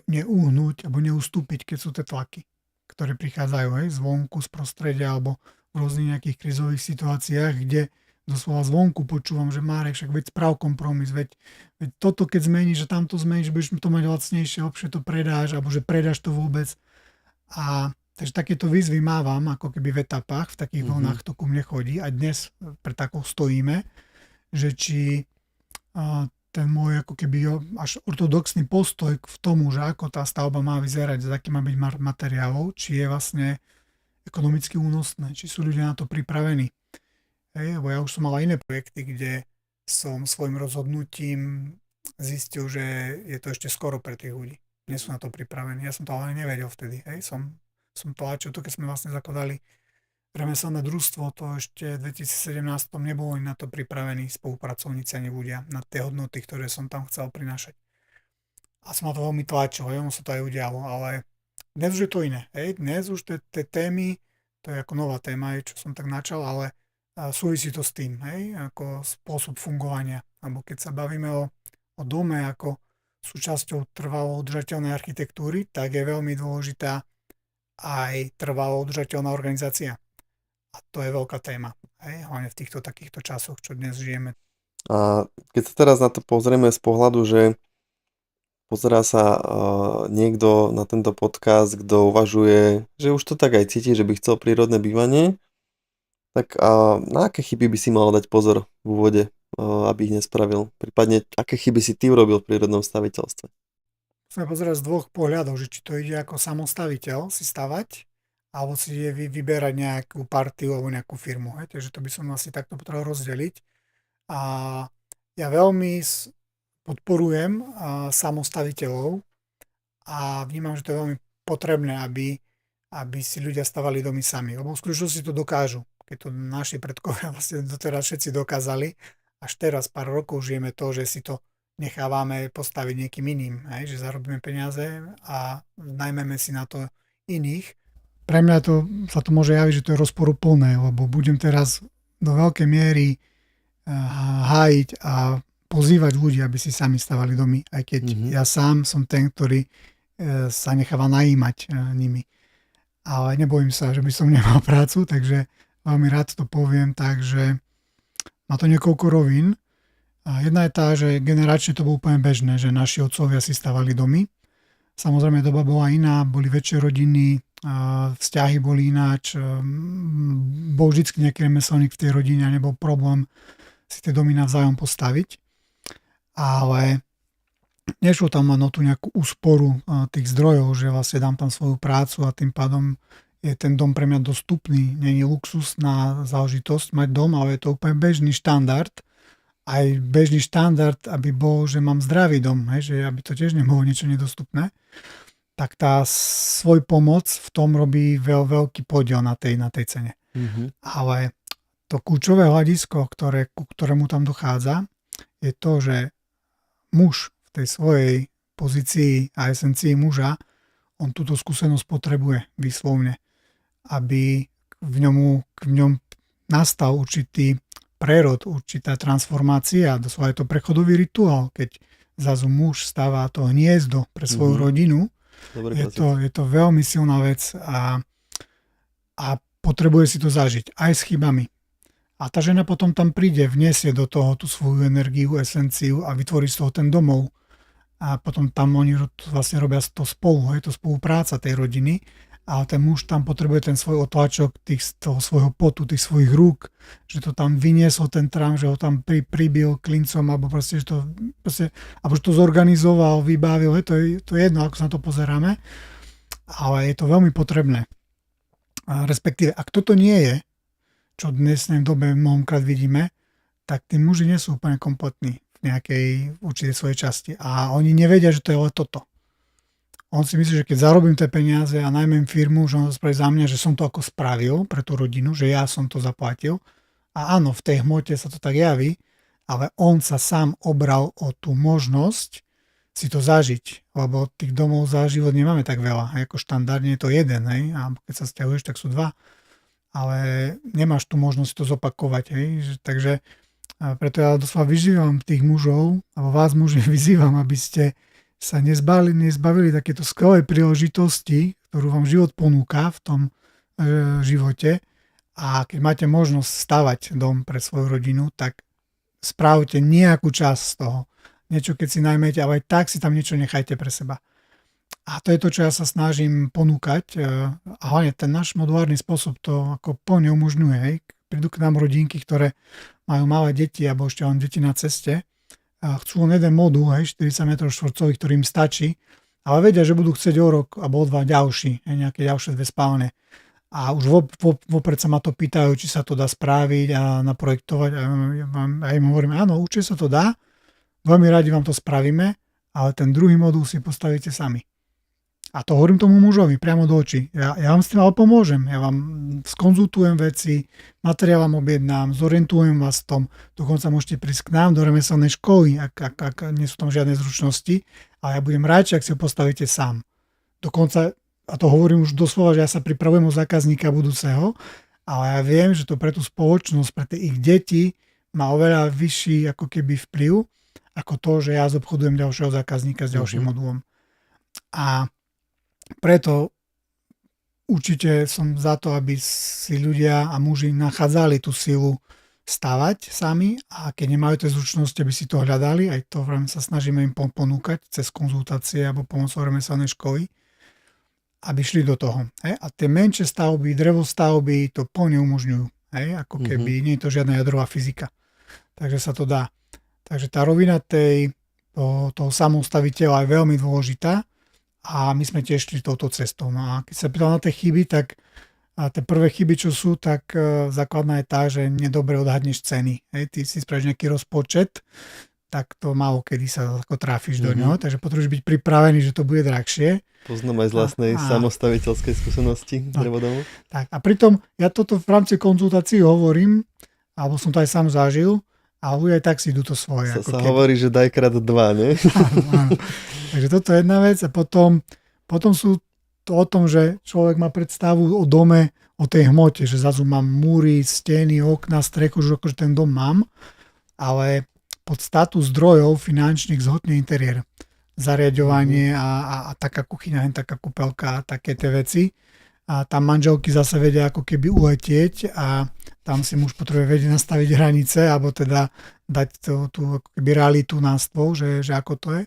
neuhnúť alebo neustúpiť, keď sú tie tlaky, ktoré prichádzajú zvonku, z prostredia alebo v rôznych nejakých krízových situáciách, kde doslova zvonku počúvam, že Márek, však veď sprav kompromis, veď toto keď zmeníš, že tamto zmeníš, budeš to mať lacnejšie, lepšie to predáš, alebo že predáš to vôbec. A Takže takéto výzvy mávam ako keby v etapách, v takých vlnách to ku mne chodí a dnes pre takou stojíme, že či ten môj ako keby až ortodoxný postoj k tomu, že ako tá stavba má vyzerať, za aký má byť materiálov, či je vlastne ekonomicky únosné, či sú ľudia na to pripravení. Lebo ja už som mal aj iné projekty, kde som svojim rozhodnutím zistil, že je to ešte skoro pre tých ľudí. Nie sú na to pripravení. Ja som to ale nevedel vtedy. Som tlačil to, keď sme vlastne zakladali remeselné družstvo, to ešte v 2017 nebolo na to pripravení spolupracovníci ani ľudia, na tie hodnoty, ktoré som tam chcel prinášať. A som na to veľmi tlačil, ono sa to aj udialo, ale dnes už je to iné. Dnes už tie témy, to je ako nová téma, čo som tak načal, ale súvisí to s tým, ako spôsob fungovania. Alebo keď sa bavíme o dome ako súčasťou trvalo udržateľnej architektúry, tak je veľmi dôležitá aj trvalo udržateľná organizácia. A to je veľká téma, hlavne v týchto takýchto časoch, čo dnes žijeme. A keď sa teraz na to pozrieme z pohľadu, že pozerá sa niekto na tento podcast, kto uvažuje, že už to tak aj cíti, že by chcel prírodné bývanie, tak na aké chyby by si mal dať pozor v úvode, aby ich nespravil? Prípadne, aké chyby si ty urobil v prírodnom staviteľstve? Musíme pozerať z dvoch pohľadov, že či to ide ako samostaviteľ si stavať, alebo si vyberať nejakú partiu alebo nejakú firmu. Takže to by som asi takto potreboval rozdeliť. A ja veľmi podporujem samostaviteľov a vnímam, že to je veľmi potrebné, aby si ľudia stavali domy sami. Lebo v skutočnosti to dokážu. Keď to naši predkovia vlastne doteraz všetci dokázali, až teraz pár rokov žijeme to, že si to nechávame postaviť niekým iným. Že zarobíme peniaze a najmeme si na to iných. Pre mňa sa to môže javiť, že to je rozporuplné, lebo budem teraz do veľkej miery hájiť a pozývať ľudí, aby si sami stavali domy, aj keď ja sám som ten, ktorý sa necháva najímať nimi. Ale nebojím sa, že by som nemal prácu, takže veľmi rád to poviem, takže má to niekoľko rovín. Jedna je tá, že generačne to bolo úplne bežné, že naši otcovia si stavali domy. Samozrejme, doba bola iná, boli väčšie rodiny, vzťahy boli ináč, bol vždy nejaký remeselník v tej rodine a nebol problém si tie domy navzájom postaviť. Ale nešlo tam len o tú nejakú úsporu tých zdrojov, že vlastne dám tam svoju prácu a tým pádom je ten dom pre mňa dostupný. Nie je luxusná záležitosť mať dom, ale je to úplne bežný štandard. Aj bežný štandard, aby bol, že mám zdravý dom, že aby to tiež nebolo niečo nedostupné, tak tá svoj pomoc v tom robí veľký podiel na tej cene. Ale to kľúčové hľadisko, ku ktorému tam dochádza, je to, že muž v tej svojej pozícii a esencii muža, on túto skúsenosť potrebuje výslovne, aby v ňom nastal určitý prerod, určitá transformácia, doslova je to prechodový rituál, keď zrazu muž stáva to hniezdo pre svoju rodinu. Je to veľmi silná vec a potrebuje si to zažiť aj s chybami. A tá žena potom tam príde, vniesie do toho tú svoju energiu, esenciu a vytvorí z toho ten domov. A potom tam oni vlastne robia to spolu, je to spolupráca tej rodiny. A ten muž tam potrebuje ten svoj otlačok toho svojho potu, tých svojich rúk, že to tam vyniesol ten trám, že ho tam pribil klincom, alebo proste, že to zorganizoval, vybavil, to je jedno, ako sa na to pozeráme, ale je to veľmi potrebné. A respektíve, ak toto nie je, čo v dnesnej dobe mnohokrát vidíme, tak tí muži nie sú úplne kompletní v nejakej určitej svojej časti a oni nevedia, že to je len toto. On si myslí, že keď zarobím tie peniaze a najmem firmu, že on to spraví za mňa, že som to ako spravil pre tú rodinu, že ja som to zaplatil. A áno, v tej hmote sa to tak javí, ale on sa sám obral o tú možnosť si to zažiť, lebo tých domov za život nemáme tak veľa. Ako štandardne je to jeden, a keď sa sťahuješ, tak sú dva. Ale nemáš tu možnosť to zopakovať. Takže preto ja doslova vyzývam tých mužov, alebo vás muži vyzývam, aby ste sa nezbavili takéto skvelé príležitosti, ktorú vám život ponúka v tom živote. A keď máte možnosť stavať dom pre svoju rodinu, tak správte nejakú časť z toho. Niečo, keď si najmete, ale aj tak si tam niečo nechajte pre seba. A to je to, čo ja sa snažím ponúkať. A hlavne ten náš modulárny spôsob to ako plne umožňuje. Hej. Prídu k nám rodinky, ktoré majú malé deti alebo ešte len deti na ceste a chcú len jeden modul, hej, 40 m štvorcových, ktorým stačí, ale vedia, že budú chcieť o rok alebo o dva ďalší, hej, nejaké ďalšie dve spálne. A už vopred sa ma to pýtajú, či sa to dá spraviť a naprojektovať. A im hovorím, áno, určite sa to dá, veľmi radi vám to spravíme, ale ten druhý modul si postavíte sami. A to hovorím tomu mužovi priamo do očí. Ja vám s tým ale pomôžem. Ja vám skonzultujem veci, materiál vám objednám, zorientujem vás v tom. Dokonca môžete prísť k nám do remeselnej školy, ak nie sú tam žiadne zručnosti. Ale ja budem radšej, ak si ho postavíte sám. Dokonca, a to hovorím už doslova, že ja sa pripravujem o zákazníka budúceho, ale ja viem, že to pre tú spoločnosť, pre tie ich deti má oveľa vyšší ako keby vplyv, ako to, že ja zobchodujem ďalšieho zákazníka s ďalším modulom. A preto určite som za to, aby si ľudia a muži nachádzali tú silu stavať sami a keď nemajú tie zručnosti, aby si to hľadali, aj to sa snažíme im ponúkať cez konzultácie alebo pomocou remeselnej školy, aby šli do toho. Hej? A tie menšie stavby, drevostavby to plne umožňujú. Hej? Ako keby nie je to žiadna jadrová fyzika. Takže sa to dá. Takže tá rovina toho samostaviteľa je veľmi dôležitá. A my sme tiež šli touto cestou. No a keď sa pýtal na tie chyby, tak a tie prvé chyby, čo sú, tak základná je tá, že nedobre odhadneš ceny. Hej, ty si spravíš nejaký rozpočet, tak to málo kedy sa ako tráfiš do ňoho, takže potrebuješ byť pripravený, že to bude drahšie. Poznám aj z vlastnej samostaviteľskej skúsenosti drevodomu. Tak a pritom ja toto v rámci konzultácií hovorím, alebo som to aj sám zažil, a ľudia aj tak si idú to svoje. Sa hovorí, že daj krát dva, ne? Áno. Takže toto je jedna vec a potom sú to o tom, že človek má predstavu o dome, o tej hmote, že zrazu mám múry, steny, okna, strechu, že akože ten dom mám, ale pod status zdrojov finančných zhotne interiér. Zariaďovanie a taká kuchyňa, taká kúpeľka, také tie veci. A tam manželky zase vedia ako keby uletieť a tam si muž potrebuje vedieť nastaviť hranice alebo teda dať tú ako keby realitu na stôl, že ako to je.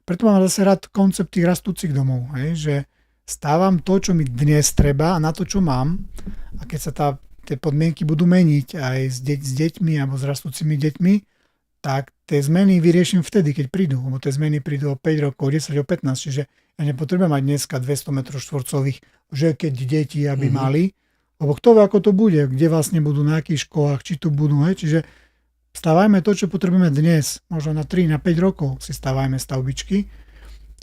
Preto mám zase rád koncept tých rastúcich domov, hej, že stávam to, čo mi dnes treba a na to, čo mám a keď sa tie podmienky budú meniť aj s deťmi alebo s rastúcimi deťmi, tak tie zmeny vyrieším vtedy, keď prídu, lebo tie zmeny prídu o 5 rokov, 10, o 15, čiže ja nepotrebujem mať dneska 200 m štvorcových, že keď deti aby mali, lebo kto vie, ako to bude, kde vlastne budú, na akých školách, či tu budú, hej, čiže stávajme to, čo potrebujeme dnes, možno na 3, na 5 rokov si stávajme stavbičky,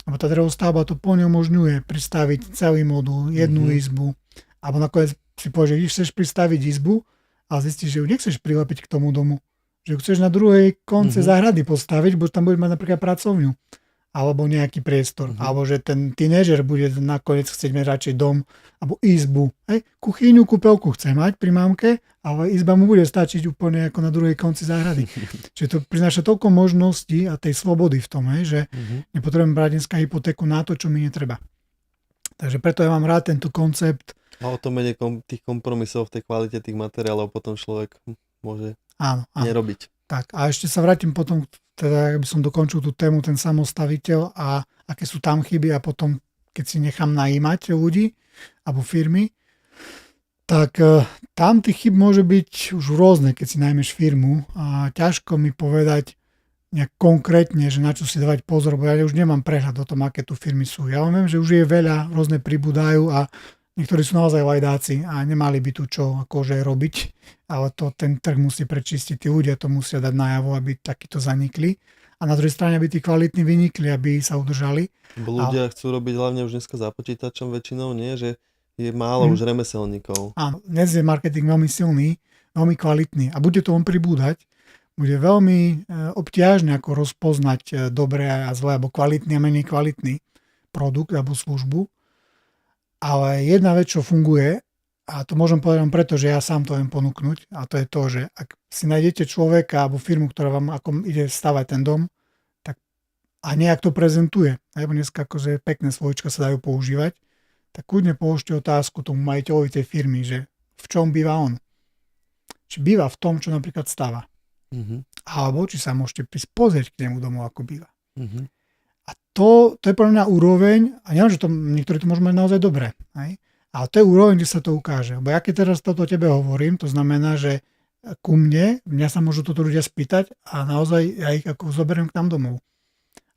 lebo tá drevostavba to plne umožňuje pristaviť celý modul, jednu izbu, alebo nakoniec si povieš, že chceš pristaviť izbu a zistíš, že ju nechceš prilepiť k tomu domu, že ju chceš na druhej konce záhrady postaviť, bo tam budeš mať napríklad pracovňu alebo nejaký priestor, alebo že ten tínežer bude nakoniec chcieť mať radšej dom alebo izbu. Hej? Kuchyňu, kúpeľku chce mať pri mámke, ale izba mu bude stačiť úplne ako na druhej konci záhrady. Čiže to prináša toľko možností a tej slobody v tom, že nepotrebujem brať dneska hypotéku na to, čo mi netreba. Takže preto ja mám rád tento koncept. A o to menej tých kompromisov v tej kvalite tých materiálov potom človek môže nerobiť. Tak a ešte sa vrátim potom, teda aby som dokončil tú tému, ten samostaviteľ a aké sú tam chyby a potom, keď si nechám najímať ľudí alebo firmy, tak tam tých chyb môže byť už rôzne, keď si najmeš firmu a ťažko mi povedať nejak konkrétne, že na čo si dávať pozor, bo ja už nemám prehľad o tom, aké tu firmy sú. Ja viem, že už je veľa, rôzne pribúdajú a niektorí sú naozaj lajdáci a nemali by tu čo akože robiť, ale to ten trh musí prečistiť, tí ľudia to musia dať najavo, aby takýto zanikli. A na druhej strane, aby tí kvalitní vynikli, aby sa udržali. Bo ľudia chcú robiť hlavne už dneska za počítačom väčšinou, nie? Že je málo už remeselníkov. Áno, dnes je marketing veľmi silný, veľmi kvalitný a bude to on pribúdať. Bude veľmi obťažné ako rozpoznať dobré a zlé, alebo kvalitný a menej kvalitný produkt alebo službu. Ale jedna vec, čo funguje, a to môžem povedať len preto, že ja sám to viem ponúknuť, a to je to, že ak si nájdete človeka alebo firmu, ktorá vám ako ide stavať ten dom, tak a nejak to prezentuje, lebo dneska akože pekné slovíčka sa dajú používať, tak kľudne položte otázku tomu majiteľovi tej firmy, že v čom býva on. Či býva v tom, čo napríklad stáva. Alebo či sa môžete prísť pozrieť k nemu domov, ako býva. A to je pre mňa úroveň, a neviem, že to, niektorí to môžu mať naozaj dobre, hej? Ale to je úroveň, kde sa to ukáže. Lebo ja keď teraz toto tebe hovorím, to znamená, že ku mňa sa môžu toto ľudia spýtať a naozaj ja ich ako zoberiem k tam domov.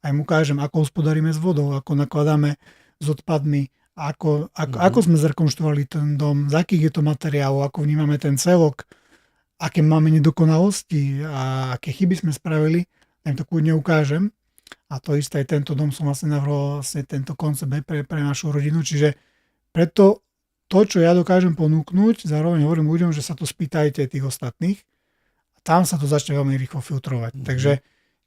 A im ukážem, ako hospodárime s vodou, ako nakladáme s odpadmi, ako sme zrekonštruovali ten dom, z akých je to materiálov, ako vnímame ten celok, aké máme nedokonalosti a aké chyby sme spravili, im to kľudne ukážem. A to isté aj tento dom som vlastne navrhol vlastne tento koncept pre našu rodinu, čiže preto to, čo ja dokážem ponúknuť, zároveň hovorím ľuďom, že sa to spýtajte tých ostatných a tam sa to začne veľmi rýchlo filtrovať. Takže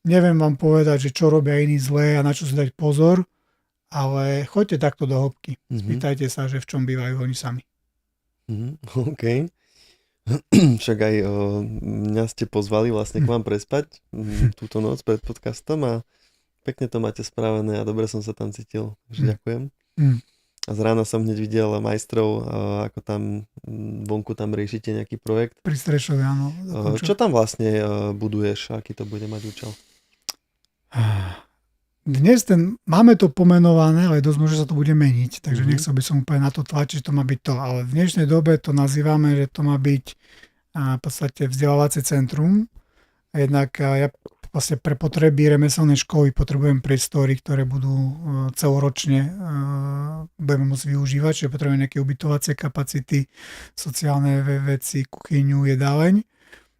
neviem vám povedať, že čo robia iní zlé a na čo si dať pozor, ale choďte takto do hĺbky. Spýtajte sa, že v čom bývajú oni sami. OK. Však aj mňa ste pozvali vlastne k vám prespať túto noc pred podcastom a pekne to máte spravené a dobre som sa tam cítil. Takže ďakujem. A z rána som hneď videl majstrov, ako tam vonku tam riešite nejaký projekt. Pri Strešove, áno. Čo tam vlastne buduješ? Aký to bude mať účel? Dnes máme to pomenované, ale dosť možno sa to bude meniť, takže nechcel by som úplne na to tlačiť, že to má byť to. Ale v dnešnej dobe to nazývame, že to má byť v podstate vzdelávacie centrum. Jednak ja vlastne pre potreby remeselnej školy potrebujem priestory, ktoré budú celoročne budeme môcť využívať, čiže potrebujem nejaké ubytovacie kapacity, sociálne veci, kuchyňu, jedáleň.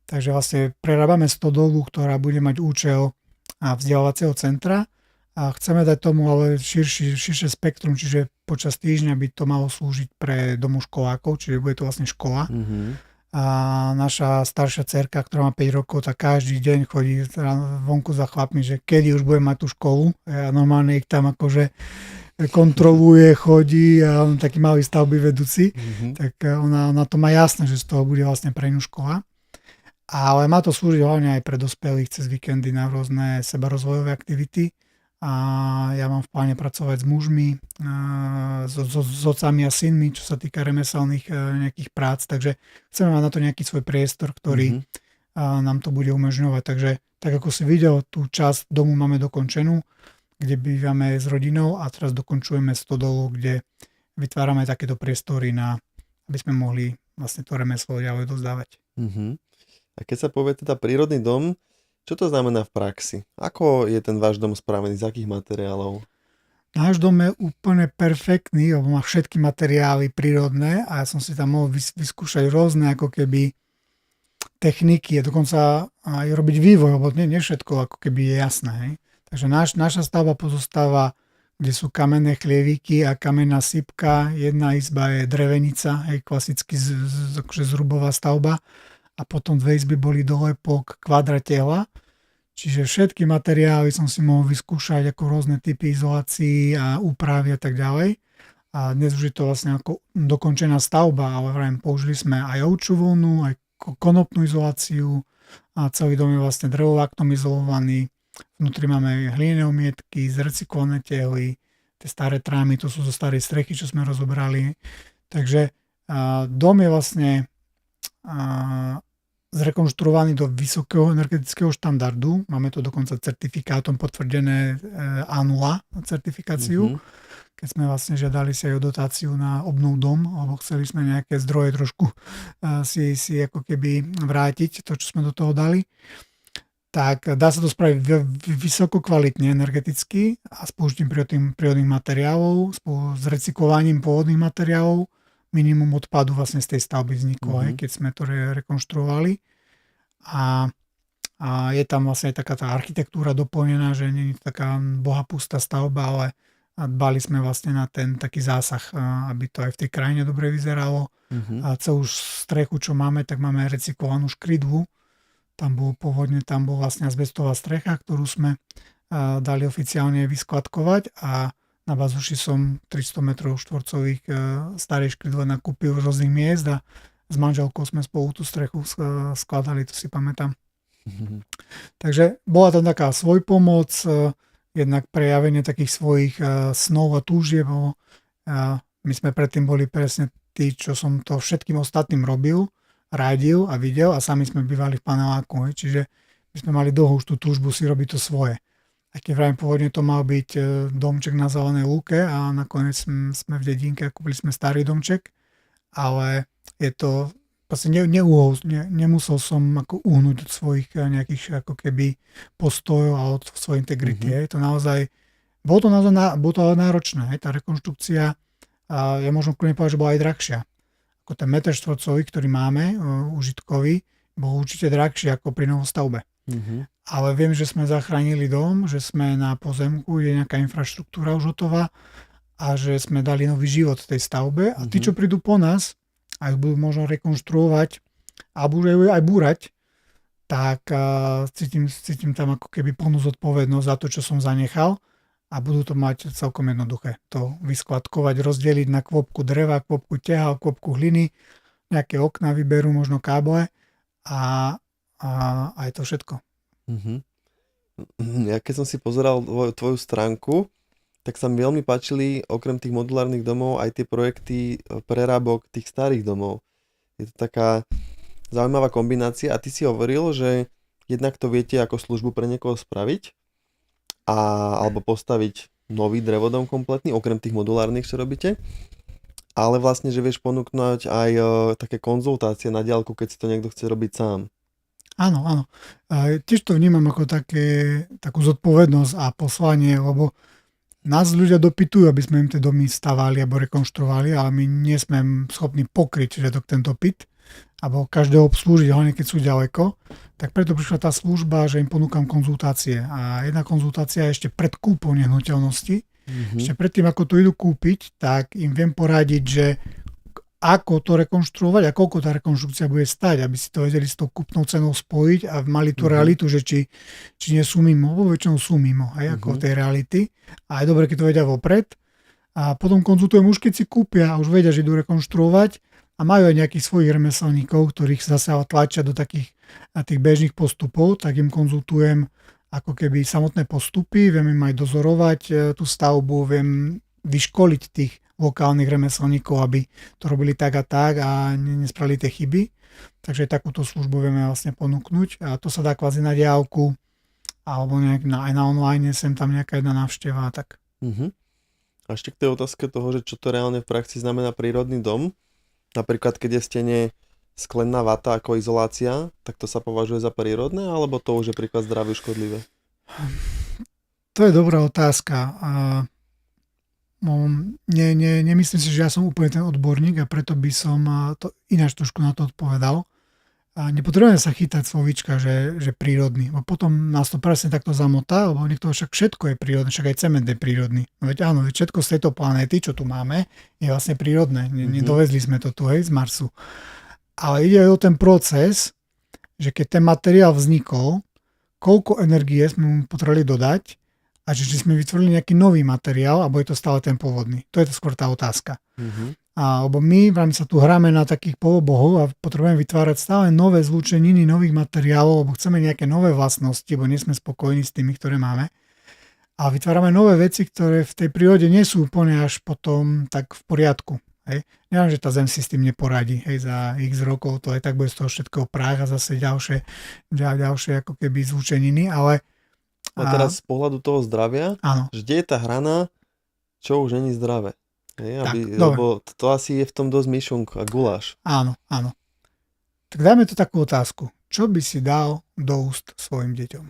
Takže vlastne prerábame stodolu, ktorá bude mať účel vzdelávacieho centra a chceme dať tomu ale širšie spektrum, čiže počas týždňa by to malo slúžiť pre domoškolákov, čiže bude to vlastne škola. A naša staršia dcerka, ktorá má 5 rokov, tak každý deň chodí vonku za chlapmi, že kedy už bude mať tú školu. A normálne ich tam akože kontroluje, chodí a on taký malý stavby vedúci. Tak ona to má jasné, že z toho bude vlastne pre ňu škola. Ale má to slúžiť hlavne aj pre dospelých cez víkendy na rôzne sebarozvojové aktivity. A ja mám v pláne pracovať s mužmi, s otcami a synmi, čo sa týka remeselných nejakých prác, takže chceme mať na to nejaký svoj priestor, ktorý nám to bude umožňovať. Takže tak ako si videl, tú časť domu máme dokončenú, kde bývame s rodinou a teraz dokončujeme stodolu, kde vytvárame takéto priestory, aby sme mohli vlastne to remeslo ďalej dozdávať. A keď sa povie teda prírodný dom, čo to znamená v praxi? Ako je ten váš dom spravený? Z akých materiálov? Náš dom je úplne perfektný, lebo má všetky materiály prírodné a ja som si tam mohol vyskúšať rôzne ako keby techniky a dokonca aj robiť vývoj, lebo nie všetko ako keby je jasné. Hej? Takže naša stavba pozostáva, kde sú kamenné chlieviky a kamenná sypka. Jedna izba je drevenica, klasicky akože zrubová stavba. A potom 2 izby boli dolepok kvadratela. Čiže všetky materiály som si mohol vyskúšať ako rôzne typy izolácií a úpravy a tak ďalej. A dnes už je to vlastne ako dokončená stavba, ale vrajím, použili sme aj ovčiu vlnu, aj konopnú izoláciu a celý dom je vlastne drevováknom izolovaný. Vnútri máme hlinené omietky, zrecyklované tehly, tie staré trámy, to sú zo starej strechy, čo sme rozobrali. Takže dom je vlastne zrekonštruovaný do vysokého energetického štandardu. Máme to dokonca certifikátom potvrdené A0 certifikáciu. Keď sme vlastne žiadali si aj o dotáciu na obnov dom, lebo chceli sme nejaké zdroje trošku si ako keby vrátiť to, čo sme do toho dali. Tak dá sa to spraviť vysoko kvalitne energeticky a s použitím prírodných materiálov, s recyklovaním pôvodných materiálov. Minimum odpadu vlastne z tej stavby vzniklo, keď sme to rekonštruovali. A je tam vlastne taká tá architektúra doplnená, že nie je taká bohapustá stavba, ale dbali sme vlastne na ten taký zásah, aby to aj v tej krajine dobre vyzeralo. A celú strechu, čo máme, tak máme recyklovanú škrydlu. Tam bol vlastne azbestová strecha, ktorú sme dali oficiálne vyskladkovať a na Bazuši som 300 metrov štvorcových starej škrydle nakúpil z rôznych miest a s manželkou sme spolu tú strechu skladali, to si pamätám. Takže bola tam taká svojpomoc, jednak prejavenie takých svojich snov a túžieb. My sme predtým boli presne tí, čo som to všetkým ostatným robil, radil a videl a sami sme bývali v paneláku. Čiže my sme mali dlho už tú túžbu si robiť to svoje. Aj keď vrajím pôvodne to mal byť domček na zelenej lúke a nakoniec sme v dedinke a kúpili sme starý domček, ale je to vlastne nemusel som ako uhnúť od svojich nejakých ako keby postojov a od svojej integrity. To naozaj, bolo to ale náročné. Tá rekonštrukcia je možno kľudne povedať, že bola aj drahšia. Ako ten meter štvorcový, ktorý máme, užitkový, bol určite drahší ako pri novostavbe. Ale viem, že sme zachránili dom, že sme na pozemku, je nejaká infraštruktúra už hotová a že sme dali nový život tej stavbe a tí, čo prídu po nás a ju budú možno rekonštruovať a budú aj búrať, tak cítim tam ako keby plnú zodpovednosť za to, čo som zanechal a budú to mať celkom jednoduché. To vyskladkovať, rozdeliť na kvopku dreva, kvopku tehal, kvopku hliny, nejaké okná vyberú, možno káble a je to všetko. Ja keď som si pozeral tvoju stránku, tak sa mi veľmi páčili okrem tých modulárnych domov aj tie projekty prerábok tých starých domov. Je to taká zaujímavá kombinácia a ty si hovoril, že jednak to viete ako službu pre niekoho spraviť alebo postaviť nový drevodom kompletný, okrem tých modulárnych, čo robíte, ale vlastne, že vieš ponúknuť aj také konzultácie na diaľku, keď si to niekto chce robiť sám. Áno. Tiež to vnímam ako takú zodpovednosť a poslanie, lebo nás ľudia dopytujú, aby sme im tie domy stavali alebo rekonštruovali, ale my nie sme schopní pokryť ten dopyt alebo každého obslúžiť, hlavne keď sú ďaleko. Tak preto prišla tá služba, že im ponúkam konzultácie. A jedna konzultácia je ešte pred kúpou nehnuteľnosti. Ešte predtým, ako to idú kúpiť, tak im viem poradiť, že ako to rekonštruovať a koľko tá rekonštrukcia bude stať, aby si to vedeli s tou kúpnou cenou spojiť a mali tú realitu, že či nie sú mimo, lebo väčšinou sú mimo, ako tej reality. A je dobre, keď to vedia vopred. A potom konzultujem už, keď si kúpia a už vedia, že idú rekonštruovať a majú aj nejakých svojich remeselníkov, ktorých zase tlačia do takých tých bežných postupov, tak im konzultujem ako keby samotné postupy, viem im aj dozorovať tú stavbu, viem vyškoliť tých lokálnych remeselníkov, aby to robili tak a nespravili tie chyby. Takže takúto službu vieme vlastne ponúknuť a to sa dá kvázi na diaľku alebo aj na online, sem tam nejaká jedna návšteva. Tak. A ešte k tej otázke toho, že čo to reálne v praxi znamená prírodný dom. Napríklad, keď je v stene sklená vata ako izolácia, tak to sa považuje za prírodné, alebo to už je príklad zdraviu škodlivé? To je dobrá otázka. Nemyslím si, že ja som úplne ten odborník a preto by som to ináč trošku na to odpovedal. A nepotrebujeme sa chytať slovíčka, že prírodný. Bo potom nás to presne takto zamotá, lebo niekto však všetko je prírodné, však aj cement je prírodný. No veď áno, všetko z tejto planéty, čo tu máme, je vlastne prírodné. Nedovezli sme to tu, z Marsu. Ale ide aj o ten proces, že keď ten materiál vznikol, koľko energie sme mu potrebovali dodať a či sme vytvorili nejaký nový materiál, alebo je to stále ten pôvodný. To je to skôr tá otázka. Lebo my sa tu hráme na takých polobohov a potrebujeme vytvárať stále nové zlúčeniny nových materiálov, lebo chceme nejaké nové vlastnosti, lebo nie sme spokojní s tými, ktoré máme. A vytvárame nové veci, ktoré v tej prírode nie sú úplne až potom tak v poriadku. Neviem, že tá Zem si s tým neporadí. Za x rokov to aj tak bude z toho všetkého prach a zase ďalšie ako keby zlúčeniny, ale a teraz z pohľadu toho zdravia, že kde je tá hrana, čo už není zdravé. Lebo to asi je v tom dosť myšunk a guláš. Áno. Tak dajme to takú otázku. Čo by si dal do úst svojim deťom?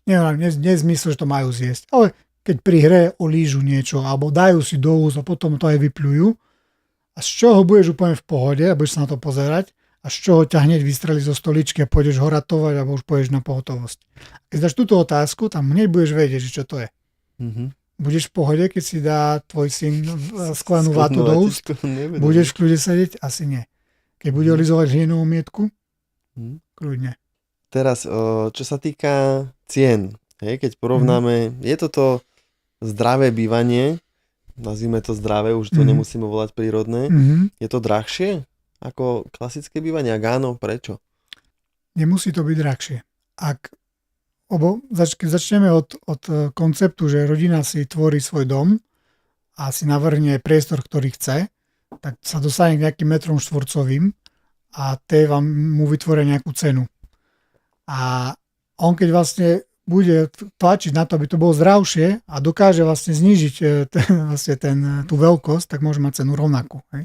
Nie zmysel, že to majú zjesť, ale keď pri hre olížu niečo alebo dajú si do úst a potom to aj vypľujú a z čoho budeš úplne v pohode a budeš sa na to pozerať a z čoho ťa hneď vystrelí zo stoličky a pôjdeš ho ratovať alebo už pôjdeš na pohotovosť. Keď dáš túto otázku, tam hneď budeš vedieť, že čo to je. Budeš v pohode, keď si dá tvoj syn sklenú vátu do úst? Budeš v kľude sedieť? Asi nie. Keď bude olizovať hlinovú mietku? Kľudne. Teraz, čo sa týka cien, keď porovnáme, je toto zdravé bývanie, nazvime to zdravé, už to nemusíme volať prírodné, je to drahšie ako klasické bývanie? Ak áno, prečo? Nemusí to byť drahšie. Keď začneme od konceptu, že rodina si tvorí svoj dom a si navrhne priestor, ktorý chce, tak sa dostane k nejakým metrom štvorcovým a tie vám mu vytvoria nejakú cenu. A on keď vlastne bude tlačiť na to, aby to bolo zdravšie a dokáže vlastne znížiť tú veľkosť, tak môže mať cenu rovnakú. Hej.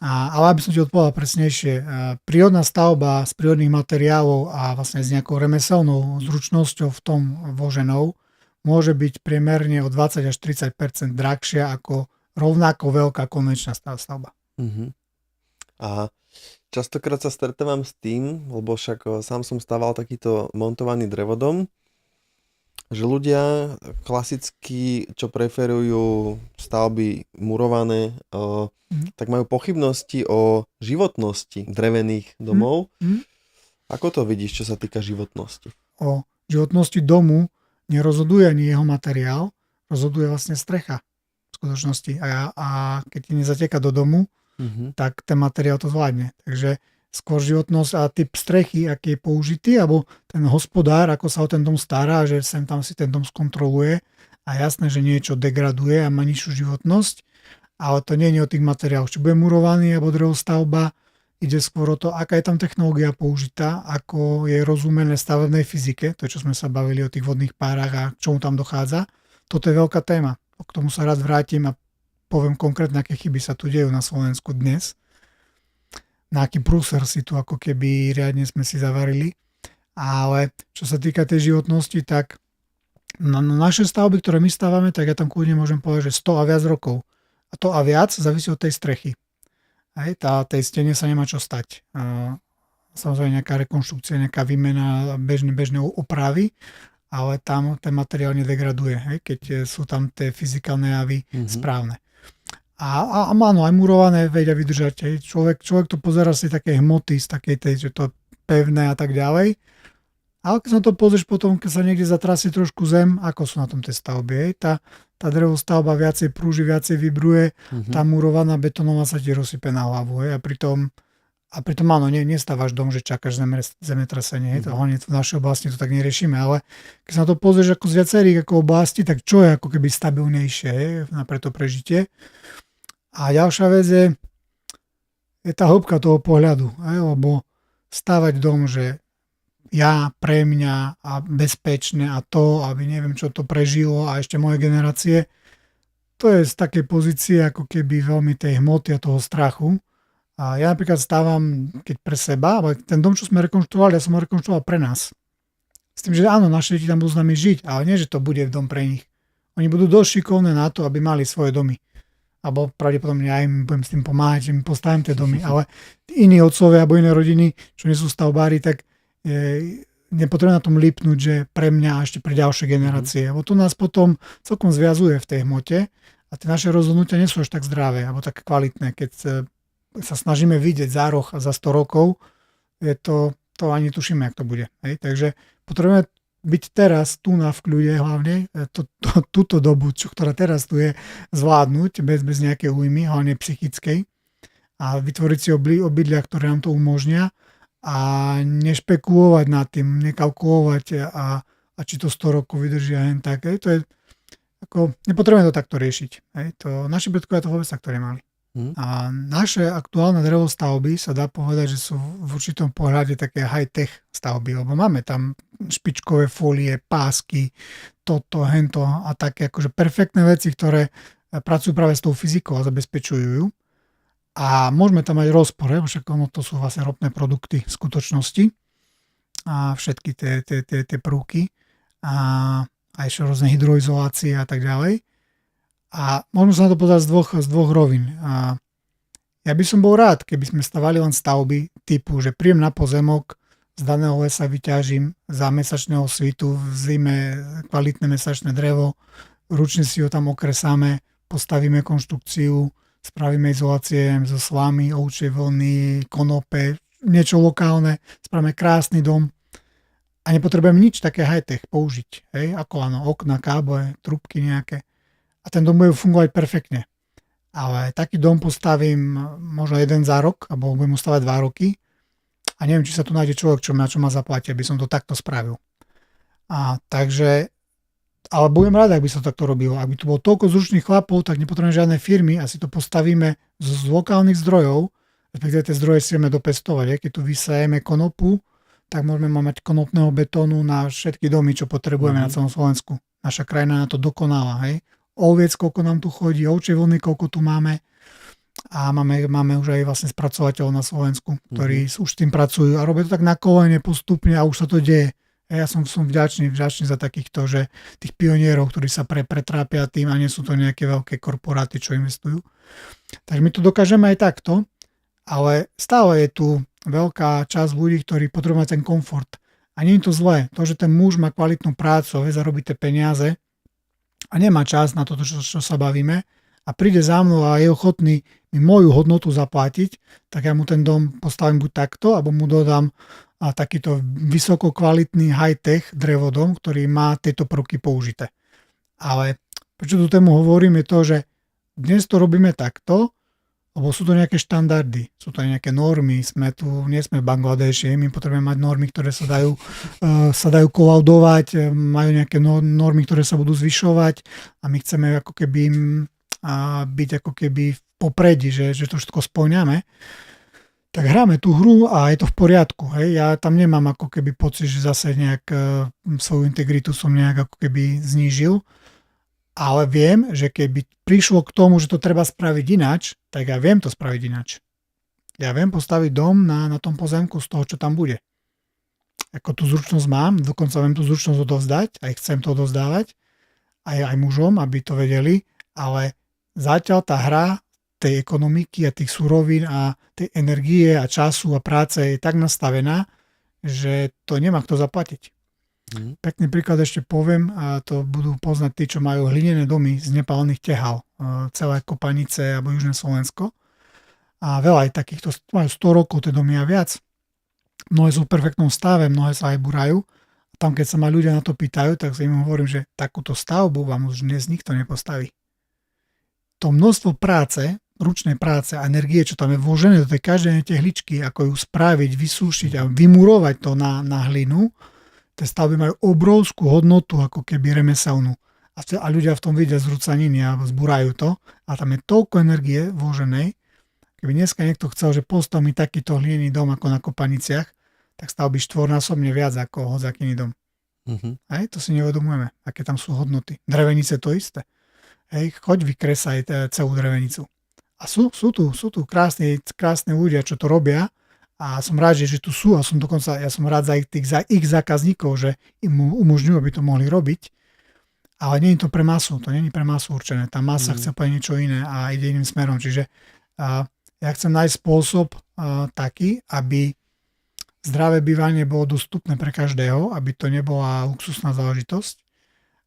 Ale aby som ti odpovedal presnejšie, prírodná stavba z prírodných materiálov a vlastne s nejakou remeselnou zručnosťou v tom vloženou môže byť priemerne o 20 až 30% drahšia ako rovnako veľká konvenčná stavba. Uh-huh. A častokrát sa stretávam s tým, lebo však sám som staval takýto montovaný drevodom, že ľudia klasicky, čo preferujú stavby murované, tak majú pochybnosti o životnosti drevených domov. Ako to vidíš, čo sa týka životnosti? O životnosti domu nerozhoduje ani jeho materiál, rozhoduje vlastne strecha v skutočnosti. A keď ti nezateká do domu, tak ten materiál to zvládne. Takže skôr životnosť a typ strechy, aký je použitý, alebo ten hospodár, ako sa o ten dom stará, že sem tam si ten dom skontroluje a jasné, že niečo degraduje a má nižšiu životnosť, ale to nie je o tých materiáloch. Či bude murovaný alebo drevostavba, ide skôr o to, aká je tam technológia použitá, ako je rozumené stavebnej fyzike, to, čo sme sa bavili o tých vodných párach a k čomu tam dochádza. Toto je veľká téma. K tomu sa rád vrátim a poviem konkrétne, aké chyby sa tu dejú na Slovensku dnes. Na aký prúser si tu ako keby riadne sme si zavarili. Ale čo sa týka tej životnosti, tak na naše stavby, ktoré my stávame, tak ja tam kľudne môžem povedať, že 100 a viac rokov. A to a viac závisí od tej strechy. Tej stene sa nemá čo stať. Samozrejme nejaká rekonštrukcia, nejaká výmena, bežné opravy, ale tam ten materiál nedegraduje, keď sú tam tie fyzikálne javy správne. A áno, aj murované vedia vydržať. Človek to pozerá z takej hmoty, z takej tej, že to je pevné a tak ďalej. Ale keď sa to pozrieš potom, keď sa niekde zatrasie trošku zem, ako sú na tom tie stavby. Tá drevostavba viacej prúži, viacej vibruje, tá murovaná betónová sa ti rozsype na hlavu. A pritom áno, nestávaš dom, že čakáš zemetrasenie. To hlavne v našej oblasti to tak neriešime, ale keď sa na to pozrieš ako z viacerých ako oblasti, tak čo je ako keby stabilnejšie na preto prežitie. A ďalšia vec je tá hĺbka toho pohľadu, lebo stavať dom, že pre mňa a bezpečné a to, aby neviem, čo to prežilo a ešte moje generácie, to je z takej pozície ako keby veľmi tej hmoty a toho strachu. A ja napríklad stávam, keď pre seba, ale ten dom, čo sme rekonštruovali, ja som ho rekonštruoval pre nás. S tým, že áno, naše deti tam budú s nami žiť, ale nie, že to bude dom pre nich. Oni budú dosť šikovné na to, aby mali svoje domy. Alebo pravdepodobne ja im budem s tým pomáhať, že im postavím tie domy, ale iní otcovia alebo iné rodiny, čo nie sú stavbári, tak nepotrebujem na tom lipnúť, že pre mňa a ešte pre ďalšie generácie. Lebo to nás potom celkom zviazuje v tej hmote a tie naše rozhodnutia nie sú až tak zdravé alebo tak kvalitné. Keď sa snažíme vidieť za roh a za 100 rokov, to ani tušíme, jak to bude. Takže potrebujeme byť teraz tu v kľude hlavne, túto dobu, ktorá teraz tu je, zvládnuť bez nejakej újmy, hlavne psychickej a vytvoriť si obydlia, ktoré nám to umožnia a nešpekulovať nad tým, nekalkulovať a či to 100 rokov vydrží a len tak. To je, nepotrebujeme to takto riešiť. Naši predkovia to vôbec takto nemali. A naše aktuálne drevostavby sa dá povedať, že sú v určitom pohľade také high-tech stavby, lebo máme tam špičkové fólie, pásky, toto, hento a také akože perfektné veci, ktoré pracujú práve s tou fyzikou a zabezpečujú ju. A môžeme tam mať rozpor, však to sú vlastne ropné produkty v skutočnosti a všetky tie prvky a ešte rôzne hydroizolácie a tak ďalej. A môžeme sa na to pozerať z dvoch rovín. A ja by som bol rád, keby sme stavali len stavby typu, že príjem na pozemok, z daného lesa vyťažím za mesačného svitu, v zime kvalitné mesačné drevo, ručne si ho tam okresáme, postavíme konštrukciu, spravíme izolácie zo slámy, ovčej vlny, konope, niečo lokálne, spravíme krásny dom a nepotrebujem nič také high-tech použiť. Ako áno, okna, káble, trubky nejaké. A ten dom bude fungovať perfektne. Ale taký dom postavím možno jeden za rok, alebo budem mu stavať 2 roky a neviem, či sa tu nájde človek, čo ma zaplatí, aby som to takto spravil. Ale budem rád, ak by sa to takto robilo. Ak by tu bolo toľko zručných chlapov, tak nepotrebujeme žiadne firmy a si to postavíme z lokálnych zdrojov, respektíve tie zdroje si vieme dopestovať. Keď tu vysajeme konopu, tak môžeme mať konopného betónu na všetky domy, čo potrebujeme na celom Slovensku. Naša krajina na to dokonala, hej. Oviec, koľko nám tu chodí, ovčie vlny, koľko tu máme. A máme už aj vlastne spracovateľov na Slovensku, ktorí už s tým pracujú a robia to tak na kolene postupne a už sa to deje. Ja som vďačný za takýchto, že tých pionierov, ktorí sa pretrápia tým a nie sú to nejaké veľké korporáty, čo investujú. Takže my to dokážeme aj takto, ale stále je tu veľká časť ľudí, ktorí potrebujú ten komfort. A nie je to zlé. To, že ten muž má kvalitnú prácu a vie zarobiť tie peniaze a nemá čas na to, čo sa bavíme, a príde za mnou a je ochotný mi moju hodnotu zaplatiť, tak ja mu ten dom postavím buď takto, alebo mu dodám takýto vysokokvalitný high-tech drevodom, ktorý má tieto prvky použité. Ale prečo tú tému hovorím je to, že dnes to robíme takto, lebo sú to nejaké štandardy, sú to nejaké normy, nie sme v Bangladeši, my potrebujeme mať normy, ktoré sa dajú kolaudovať, majú nejaké normy, ktoré sa budú zvyšovať a my chceme ako keby byť ako keby v popredí, že to všetko spĺňame, tak hráme tú hru a je to v poriadku. Hej? Ja tam nemám ako keby pocit, že zase nejak svoju integritu som nejak ako keby znížil, ale viem, že keby prišlo k tomu, že to treba spraviť ináč, tak ja viem to spraviť ináč. Ja viem postaviť dom na tom pozemku z toho, čo tam bude. Ako tú zručnosť mám, dokonca viem tú zručnosť odovzdať, aj chcem to odovzdávať, aj mužom, aby to vedeli, ale zatiaľ tá hra tej ekonomiky a tých surovín a tej energie a času a práce je tak nastavená, že to nemá kto zaplatiť. Pekný príklad ešte poviem, a to budú poznať tí, čo majú hlinené domy z nepálených tehál, celé Kopanice alebo Južné Slovensko. A veľa aj takýchto, majú 100 rokov tie domy a viac. Mnohé sú v perfektnom stave, mnohé sa aj burajú. A tam, keď sa ma ľudia na to pýtajú, tak sa im hovorím, že takúto stavbu vám už dnes nikto nepostaví. To množstvo práce, ručnej práce a energie, čo tam je vložené do tej každej tehličky, ako ju spraviť, vysúšiť a vymurovať to na hlinu, tie stavby majú obrovskú hodnotu, ako keby remeselnú. A ľudia v tom vidia zrúcaniny a zburajú to. A tam je toľko energie vloženej. Keby dneska niekto chcel, že postav mi takýto hlinený dom ako na Kopaniciach, tak stal by štvornásobne viac ako hociaký dom. Hej, to si neuvedomujeme, aké tam sú hodnoty. Drevenice to isté. Hej, choď vykresaj celú drevenicu. A sú tu krásni ľudia, čo to robia a som rád, že tu sú a ja som rád za ich zákazníkov, že im umožňujú, aby to mohli robiť. Ale nie je to pre masu, to nie je pre masu určené. Tá masa chce povedať niečo iné a ide iným smerom. Čiže ja chcem nájsť spôsob taký, aby zdravé bývanie bolo dostupné pre každého, aby to nebola luxusná záležitosť.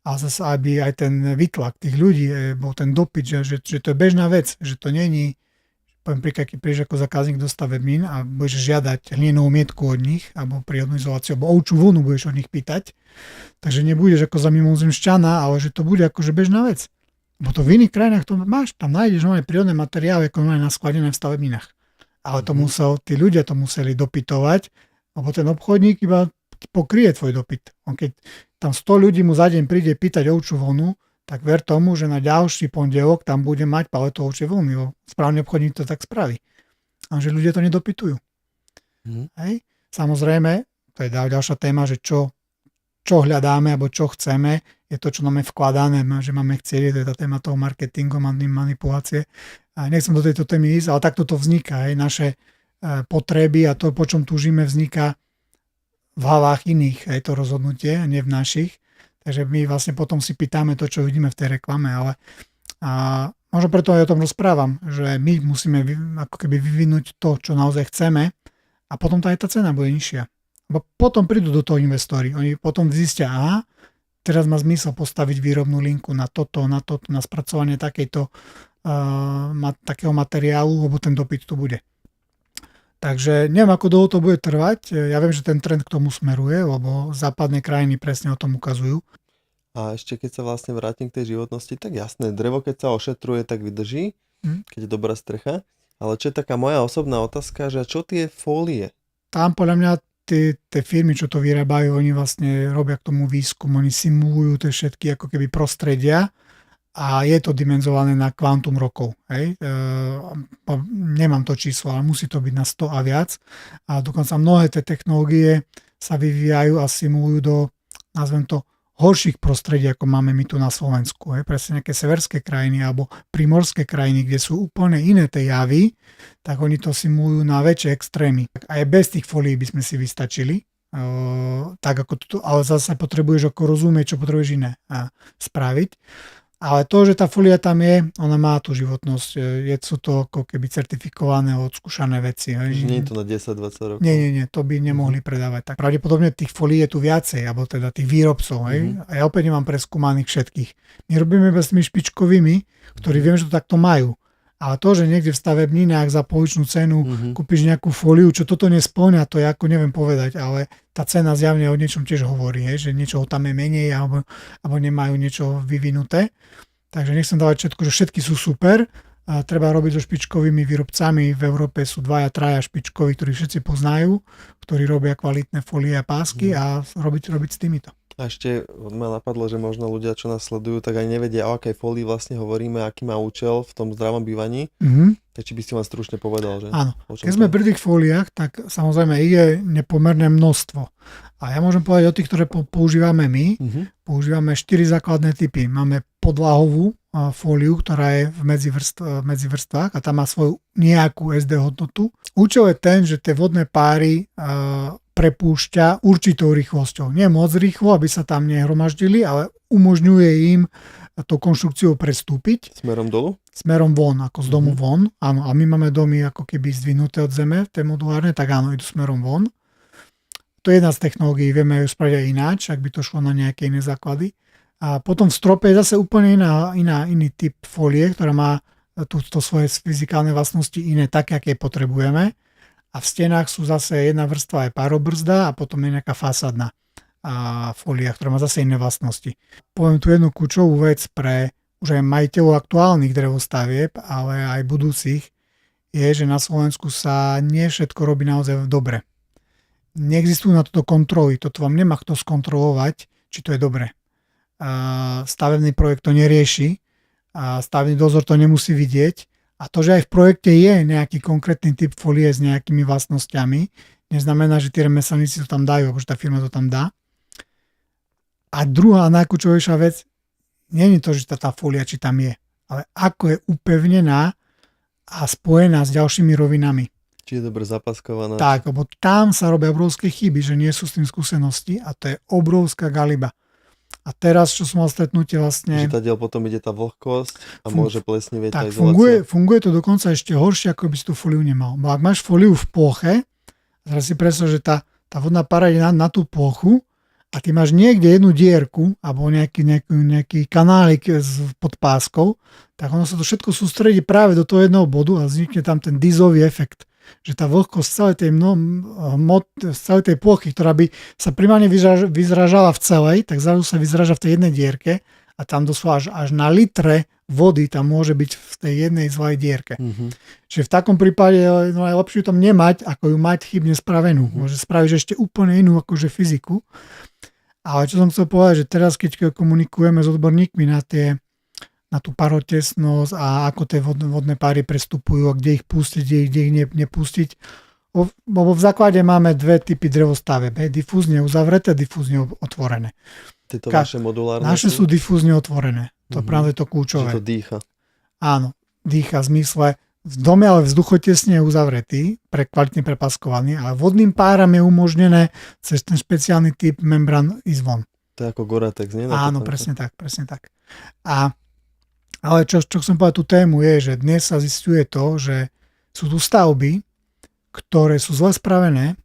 A zase, aby aj ten výtlak tých ľudí, bol ten dopyt, že to je bežná vec, že to není, poviem príklad, keď prídeš ako zákazník do stavebnín a budeš žiadať hlinenovú mietku od nich, alebo prírodnú izoláciu, alebo ovčú vlnu budeš od nich pýtať, takže nebudeš ako za mimozemšťana, ale že to bude akože bežná vec. Bo to v iných krajinách to máš, tam nájdeš nové prírodné materiály, ako nové naskladené v stavebninách. Ale tí ľudia to museli dopytovať, lebo ten obchodník iba pokrie tvoj dopyt. Keď tam 100 ľudí mu za deň príde pýtať ovčú vlnu, tak ver tomu, že na ďalší pondelok tam bude mať paletu ovčej vlny. Správny obchodník to tak spraví. A že ľudia to nedopytujú. Hej? Samozrejme, to je ďalšia téma, že čo hľadáme alebo čo chceme, je to, čo nám je vkladané, že máme chcieť, to je tá téma toho marketingu, manipulácie. A nechcem do tejto témy ísť, ale takto to vzniká. Hej? Naše potreby a to, po čom túžime, vzniká v hlavách iných, aj to rozhodnutie, nie v našich. Takže my vlastne potom si pýtame to, čo vidíme v tej reklame, ale možno preto aj o tom rozprávam, že my musíme ako keby vyvinúť to, čo naozaj chceme a potom aj tá cena bude nižšia. Lebo potom prídu do toho investori. Oni potom zistia, aha, teraz má zmysel postaviť výrobnú linku na toto, na spracovanie takého materiálu, lebo ten dopyt tu bude. Takže neviem, ako dlho to bude trvať. Ja viem, že ten trend k tomu smeruje, lebo západné krajiny presne o tom ukazujú. A ešte keď sa vlastne vrátim k tej životnosti, tak jasné, drevo keď sa ošetruje, tak vydrží, keď je dobrá strecha. Ale čo je taká moja osobná otázka, že čo tie fólie? Tam podľa mňa tie firmy, čo to vyrábajú, oni vlastne robia k tomu výskum, oni simulujú tie všetky ako keby prostredia a je to dimenzované na kvantum rokov. Hej? Nemám to číslo, ale musí to byť na 100 a viac. A dokonca mnohé tie technológie sa vyvíjajú a simulujú do, nazvem to, horších prostredí, ako máme my tu na Slovensku. Presne nejaké severské krajiny alebo primorské krajiny, kde sú úplne iné tie javy, tak oni to simulujú na väčšie extrémy. Aj bez tých folií by sme si vystačili, tak ako to, ale zase potrebuješ ako rozumieť, čo potrebuješ iné spraviť. Ale to, že tá folia tam je, ona má tú životnosť. Sú to ako keby certifikované, odskúšané veci. Čiže nie je to na 10-20 rokov? Nie, to by nemohli predávať. Tak pravdepodobne tých folií je tu viacej, alebo teda tých výrobcov. A ja opäť nemám preskúmaných všetkých. My robíme iba s tými špičkovými, ktorí viem, že to takto majú. Ale to, že niekde v stavebninách za pouličnú cenu kúpiš nejakú fóliu, čo toto nespĺňa, to ja ako neviem povedať, ale tá cena zjavne o niečom tiež hovorí, že niečo tam je menej alebo nemajú niečo vyvinuté. Takže nechcem dávať všetko, že všetky sú super. A treba robiť so špičkovými výrobcami. V Európe sú 2-3 špičkoví, ktorí všetci poznajú, ktorí robia kvalitné folie a pásky a robiť s týmito. A ešte ma napadlo, že možno ľudia, čo nás sledujú, tak aj nevedia, o akej folii vlastne hovoríme, aký má účel v tom zdravom bývaní. Tak či by ste vám stručne povedal, že? Áno. Keď sme pri tých fóliách, tak samozrejme je nepomerné množstvo. A ja môžem povedať o tých, ktoré používame my. Používame 4 základné typy. Máme podlahovú fóliu, ktorá je v medzivrstvách a tam má svoju nejakú SD hodnotu. Účel je ten, že tie vodné páry prepúšťa určitou rýchlosťou. Nie moc rýchlo, aby sa tam nehromaždili, ale umožňuje im tou konštrukciou prestúpiť. Smerom dolu? Smerom von, ako z domu von. Áno, a my máme domy ako keby zdvihnuté od zeme, tie modulárne, tak áno, idú smerom von. To je jedna z technológií, vieme ju spraviť aj ináč, ak by to šlo na nejaké iné základy. A potom v strope je zase úplne iný typ folie, ktorá má to svoje fyzikálne vlastnosti iné, také, aké potrebujeme. A v stenách sú zase jedna vrstva je parobrzda a potom je nejaká fásádna fólia, ktorá má zase iné vlastnosti. Poviem tu jednu kľúčovú vec pre už aj majiteľov aktuálnych drevostavieb, ale aj budúcich, je, že na Slovensku sa nie všetko robí naozaj dobre. Neexistujú na toto kontroly, toto vám nemá kto skontrolovať, či to je dobre. Stavebný projekt to nerieši, stavebný dozor to nemusí vidieť. A to, že aj v projekte je nejaký konkrétny typ folie s nejakými vlastnosťami, neznamená, že tí remeselníci to tam dajú, alebo že tá firma to tam dá. A druhá najkľúčovejšia vec, nie je to, že tá folia či tam je, ale ako je upevnená a spojená s ďalšími rovinami. Či je dobre zapaskovaná. Tak, lebo tam sa robia obrovské chyby, že nie sú s tým skúsenosti a to je obrovská galiba. A teraz, čo som mal stretnutie vlastne... Že tadiaľ potom ide tá vlhkosť a môže plesnivieť tá izolácia. Funguje to dokonca ešte horšie, ako by si tú fóliu nemal. Bo ak máš fóliu v ploche, teraz si predstav, že tá vodná para ide na tú plochu a ty máš niekde jednu dierku alebo nejaký kanálik pod páskou, tak ono sa to všetko sústredí práve do toho jedného bodu a vznikne tam ten Diesový efekt. Že tá vlhkosť z celej tej plochy, ktorá by sa primárne vyzražala v celej, tak zrazu sa vyzraža v tej jednej dierke a tam doslova až na litre vody tam môže byť v tej jednej zlej dierke. Čiže v takom prípade je lepšie tam nemať, ako ju mať chybne spravenú. Môže spraviť ešte úplne inú akože fyziku. Ale čo som chcel povedať, že teraz keď komunikujeme s odborníkmi na tú parotesnosť a ako tie vodné páry prestupujú a kde ich pustiť, kde ich nepustiť. Lebo v základe máme dve typy drevostavieb. Difúzne uzavreté, difúzne otvorené. Tieto vaše modulárne? Naše sú difúzne otvorené. To práve to kľúčové. Že to dýcha. Áno, dýcha v zmysle v dome, ale vzduchotesne je uzavretý, kvalitne prepaskovaný, ale vodným páram je umožnené cez ten špeciálny typ membrán ísť von. To je ako Gore-Tex, nie? Áno, presne tak. Ale čo chcem povedať tú tému je, že dnes sa zisťuje to, že sú tu stavby, ktoré sú zle spravené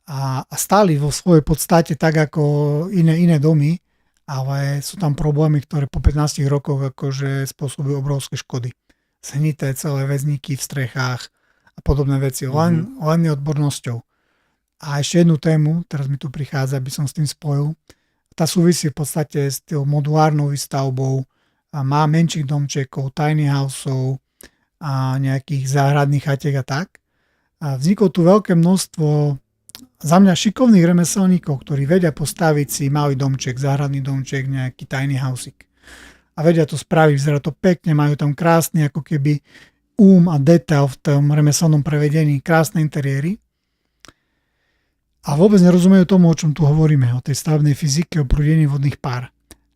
a stáli vo svojej podstate tak ako iné domy, ale sú tam problémy, ktoré po 15 rokoch akože spôsobujú obrovské škody. Zhnité celé väzníky v strechách a podobné veci, len neodbornosťou. A ešte jednu tému, teraz mi tu prichádza, aby som s tým spojil, tá súvisí v podstate s tou modulárnou výstavbou, a má menších domčekov, tiny houseov a nejakých záhradných chatiek a tak. A vzniklo tu veľké množstvo za mňa šikovných remeselníkov, ktorí vedia postaviť si malý domček, záhradný domček, nejaký tiny housik. A vedia to spraviť, vyzerá to pekne, majú tam krásny ako keby a detail v tom remeselnom prevedení, krásne interiéry. a vôbec nerozumejú tomu, o čom tu hovoríme, o tej stavebnej fyzike, o prúdení vodných pár.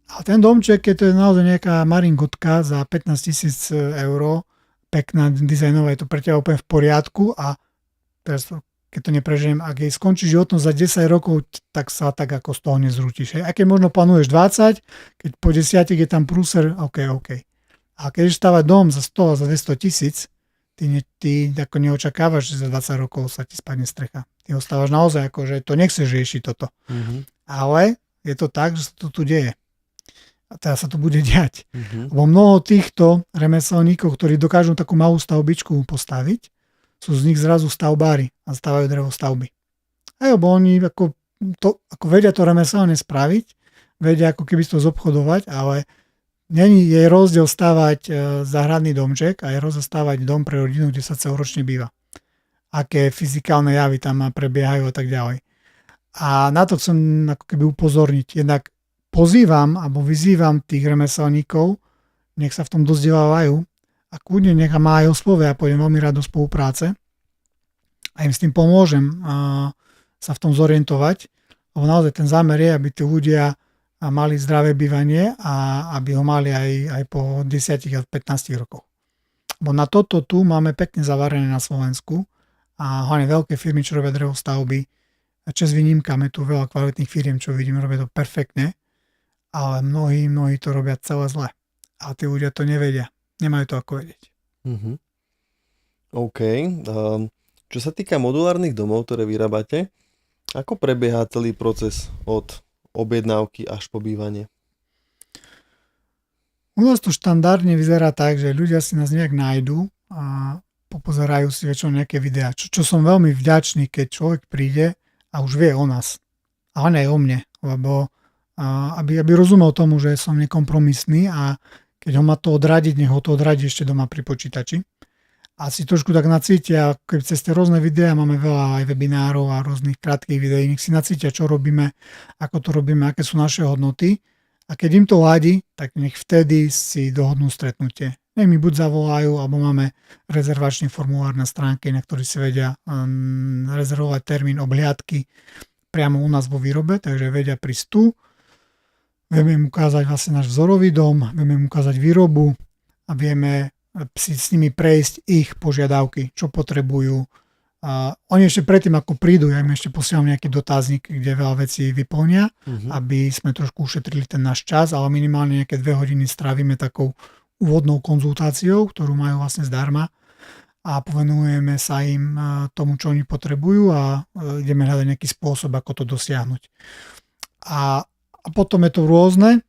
A ten domček, keď to je naozaj nejaká maringotka za 15 000 eur, pekná, dizajnová, je to pre teba úplne v poriadku a teraz keď to neprežijem, ak jej skončí životnosť za 10 rokov, tak sa tak ako z toho nezrútiš. Hej. A keď možno plánuješ 20, keď po 10 je tam prúser, OK. A keď stavať dom za 100 a za 200 tisíc, ty ako neočakávaš, že za 20 rokov sa ti spadne strecha. Ty ho stávaš naozaj ako, že to nechceš riešiť toto. Mm-hmm. Ale je to tak, že sa to tu deje. A teraz sa to bude diať. Mm-hmm. Lebo mnoho týchto remeselníkov, ktorí dokážu takú malú stavbičku postaviť, sú z nich zrazu stavbári a stavajú drevostavby. Lebo oni ako vedia to remeselne spraviť, vedia ako keby to zobchodovať, ale je rozdiel stavať záhradný domček a je rozdiel stavať dom pre rodinu, kde sa celoročne býva. Aké fyzikálne javy tam prebiehajú a tak ďalej. A na to chcem ako keby upozorniť. Jednak pozývam alebo vyzývam tých remeselníkov, nech sa v tom dozdelávajú a kľudne nechá ma aj oslovia a pôjdem veľmi rád do spolupráce a im s tým pomôžem sa v tom zorientovať, lebo naozaj ten zámer je, aby tí ľudia mali zdravé bývanie a aby ho mali aj po 10 a 15 rokoch. Bo na toto tu máme pekne zavarené na Slovensku a hlavne veľké firmy, čo robia drevostavby, s výnimkami tu veľa kvalitných firiem, čo vidím, robia to perfektne, ale mnohí to robia celé zle. A tí ľudia to nevedia. Nemajú to ako vedieť. Mm-hmm. OK. Čo sa týka modulárnych domov, ktoré vyrábate, ako prebieha celý proces od objednávky až po bývanie? U nás to štandardne vyzerá tak, že ľudia si nás nejak nájdu a popozerajú si väčšinou nejaké videá. Čo som veľmi vďačný, keď človek príde a už vie o nás. A aj o mne. Lebo aby rozumel tomu, že som nekompromisný a keď ho má to odradiť, nech ho to odradí ešte doma pri počítači. A si trošku tak nacítia, keď cez tie rôzne videá máme veľa aj webinárov a rôznych krátkych videí, nech si nacítia, čo robíme, ako to robíme, aké sú naše hodnoty. A keď im to ladí, tak nech vtedy si dohodnú stretnutie. Nech mi buď zavolajú, alebo máme rezervačný formulár na stránke, na ktorý si vedia rezervovať termín obhliadky priamo u nás vo výrobe, takže vedia prísť tu. Vieme im ukázať vlastne náš vzorový dom, vieme im ukázať výrobu a vieme si s nimi prejsť ich požiadavky, čo potrebujú. Oni ešte predtým, ako prídu, ja im ešte posielam nejaký dotazník, kde veľa vecí vyplnia, aby sme trošku ušetrili ten náš čas, ale minimálne nejaké 2 hodiny strávime takou úvodnou konzultáciou, ktorú majú vlastne zdarma a povenujeme sa im tomu, čo oni potrebujú a ideme hľadať nejaký spôsob, ako to dosiahnuť. A potom je to rôzne,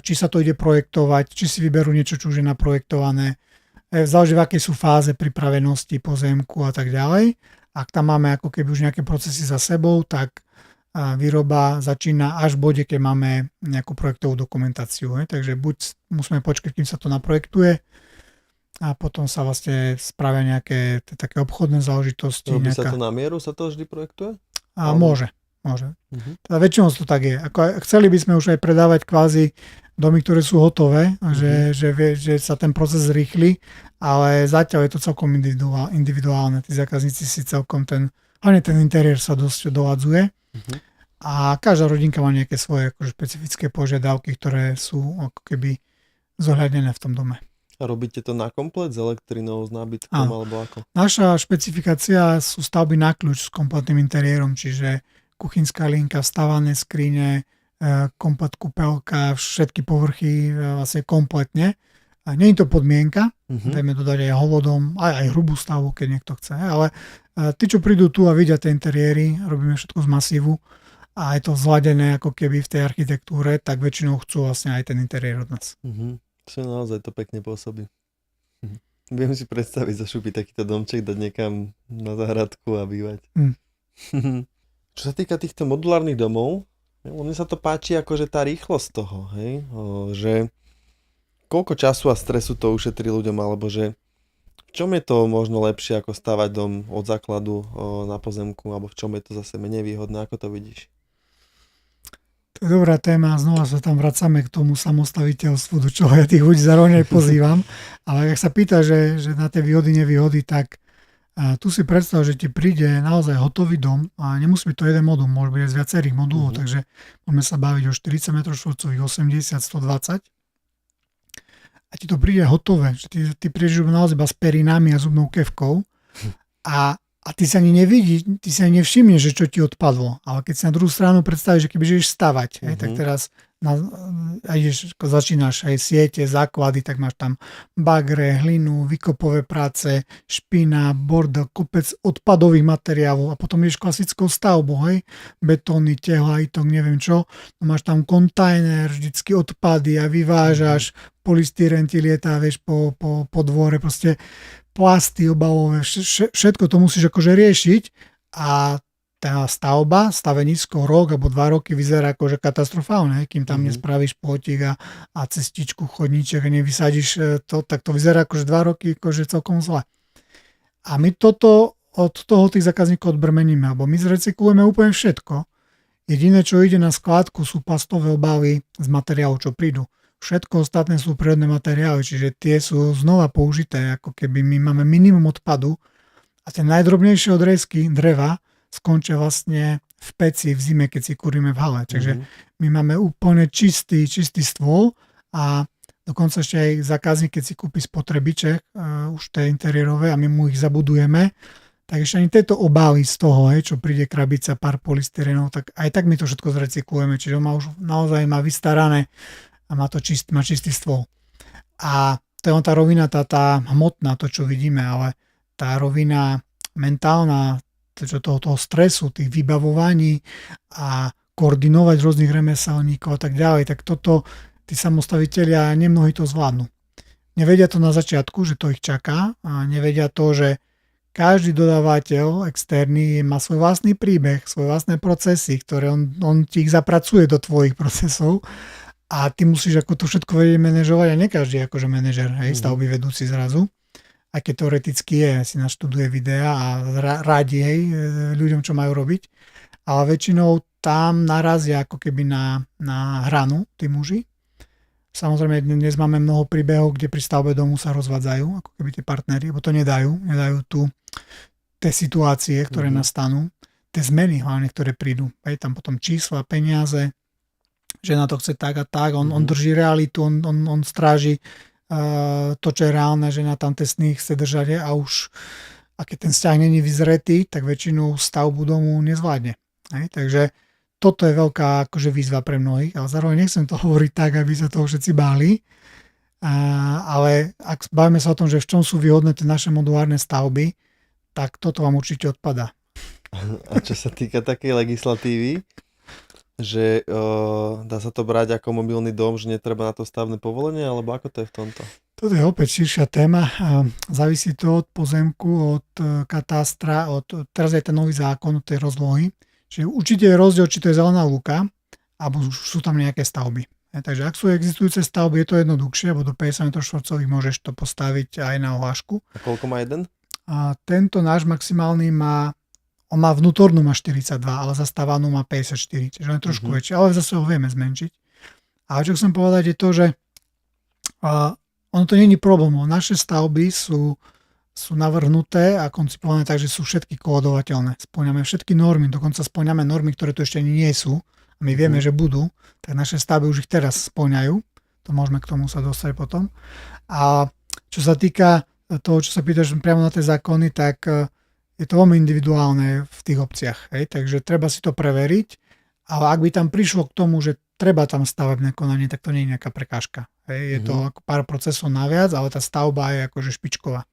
či sa to ide projektovať, či si vyberú niečo, čo už je naprojektované, záleží v akej sú fáze pripravenosti pozemku a tak ďalej. Ak tam máme ako keby už nejaké procesy za sebou, tak výroba začína až v bode, keď máme nejakú projektovú dokumentáciu. Takže buď musíme počkať, kým sa to naprojektuje a potom sa vlastne spravia nejaké také obchodné záležitosti. Robí sa to na mieru, sa to vždy projektuje? Môže. Teda väčšinou to tak je. Chceli by sme už aj predávať kvázi domy, ktoré sú hotové, že sa ten proces zrýchli, ale zatiaľ je to celkom individuálne. Tí zákazníci si celkom hlavne ten interiér sa dosť doladzuje a každá rodinka má nejaké svoje akože špecifické požiadavky, ktoré sú ako keby zohľadnené v tom dome. A robíte to na komplet s elektrinou, s nábytkom alebo ako? Naša špecifikácia sú stavby na kľúč s kompletným interiérom, čiže kuchynská linka, stavané skrine, komplet kúpeľka, všetky povrchy vlastne kompletne. A nie je to podmienka, vieme dodať aj hovodom, aj hrubú stavbu, keď niekto chce, ale tí, čo prídu tu a vidia tie interiéry, robíme všetko z masívu a je to zladené ako keby v tej architektúre, tak väčšinou chcú vlastne aj ten interiér od nás. Čo naozaj to pekne pôsobí. Viem si predstaviť zašúpiť takýto domček, dať niekam na záhradku a bývať. Čo sa týka týchto modulárnych domov, mne sa to páči akože tá rýchlosť toho, hej? Že koľko času a stresu to ušetrí ľuďom, alebo že v čom je to možno lepšie ako stavať dom od základu na pozemku, alebo v čom je to zase menej výhodné, ako to vidíš? To je dobrá téma a znova sa tam vracame k tomu samostaviteľstvu, do čoho ja tých ľudí zároveň aj pozývam. Ale ak sa pýta, že na tie výhody, nevýhody, tak A tu si predstav, že ti príde naozaj hotový dom a nemusí byť to jeden modul, môže byť aj z viacerých modulov, takže môžeme sa baviť o 40 m2, 80, 120 a ti to príde hotové, že ty prídeš naozaj iba s perinami a zubnou kevkou a ty sa ani nevidí, ty sa ani nevšimneš, že čo ti odpadlo, ale keď si na druhú stranu predstavíš, že keby ideš stavať, tak teraz začínaš aj siete, základy, tak máš tam bagre, hlinu, vykopové práce, špina, bordel, kopec odpadových materiálov a potom ideš klasickou stavbou, betóny, tehla, itok, neviem čo. Máš tam kontajner, vždycky odpady a vyvážaš, polystyren ti lietá, vieš, po dvore, proste plasty obalové, všetko to musíš akože riešiť a tá stavba, stavenisko rok alebo 2 roky vyzerá akože katastrofálne, kým tam nespravíš plotík a cestičku, chodníček a nevysadíš to, tak to vyzerá akože 2 roky akože celkom zle. A my toto od toho tých zákazníkov odbrmeníme, alebo my zrecyklujeme úplne všetko. Jediné, čo ide na skládku, sú plastové obaly z materiálov, čo prídu. Všetko ostatné sú prírodné materiály, čiže tie sú znova použité, ako keby my máme minimum odpadu a tie najdrobnejšie odrezky dreva skončia vlastne v peci v zime, keď si kuríme v hale. Takže my máme úplne čistý stôl a dokonca ešte aj zákazník, keď si kúpi spotrebiče, už tie interiérové a my mu ich zabudujeme, tak ešte ani tieto obály z toho, čo príde krabica, pár polystyrenov, tak aj tak my to všetko zrecyklujeme. Čiže on už naozaj má vystarané a má čistý stôl. A to je tá rovina, tá hmotná, to čo vidíme, ale tá rovina mentálna, toho stresu, tých vybavovaní a koordinovať rôznych remeselníkov a tak ďalej, tak toto tí samostavitelia nemnohí to zvládnu. Nevedia to na začiatku, že to ich čaká a nevedia to, že každý dodávateľ externý má svoj vlastný príbeh, svoje vlastné procesy, ktoré on ti ich zapracuje do tvojich procesov a ty musíš ako to všetko vedieť manažovať a nie každý akože manažer, stavby vedúci zrazu. Aj keď teoreticky si naštuduje videa a radí ľuďom, čo majú robiť. Ale väčšinou tam narazia ako keby na hranu tí muži. Samozrejme, dnes máme mnoho príbehov, kde pri stavbe domu sa rozvádzajú, ako keby tie partneri, lebo to nedajú tie situácie, ktoré nastanú, tie zmeny hlavne, ktoré prídu. Tam potom čísla, peniaze, žena to chce tak a tak, on drží realitu, on stráži to, čo je reálne, že na tam tie sny chce držať a už a keď ten vzťah není vyzretý, tak väčšinu stavbu domu nezvládne. Takže toto je veľká akože výzva pre mnohých, ale zároveň nechcem to hovoriť tak, aby sa toho všetci báli, ale ak bavíme sa o tom, že v čom sú výhodné tie naše modulárne stavby, tak toto vám určite odpadá. A čo sa týka takej legislatívy, že dá sa to brať ako mobilný dom, že netreba na to stavné povolenie, alebo ako to je v tomto? Toto je opäť širšia téma. Závisí to od pozemku, od katastra, teraz je ten nový zákon, od tej rozlohy. Čiže určite je rozdiel, či to je zelená lúka, alebo sú tam nejaké stavby. Takže ak sú existujúce stavby, je to jednoduchšie, lebo do 50 m2 môžeš to postaviť aj na ohlášku. A koľko má jeden? A tento náš maximálny on má vnútornú má 42, ale zastávanú má 54, čiže on je trošku väčší, ale zase ho vieme zmenšiť. A čo chcem povedať je to, že ono to nie je problém. Naše stavby sú navrhnuté a koncipované tak, že sú všetky kódovateľné. Spĺňame všetky normy, dokonca spĺňame normy, ktoré tu ešte ani nie sú a my vieme, že budú, tak naše stavby už ich teraz spĺňajú. To môžeme k tomu sa dostať potom. A čo sa týka toho, čo sa pýtaš priamo na tie zákony, tak je to veľmi individuálne v tých obciach. Takže treba si to preveriť, ale ak by tam prišlo k tomu, že treba tam stavebné konanie, tak to nie je nejaká prekážka. Je to ako pár procesov naviac, ale tá stavba je akože špičková.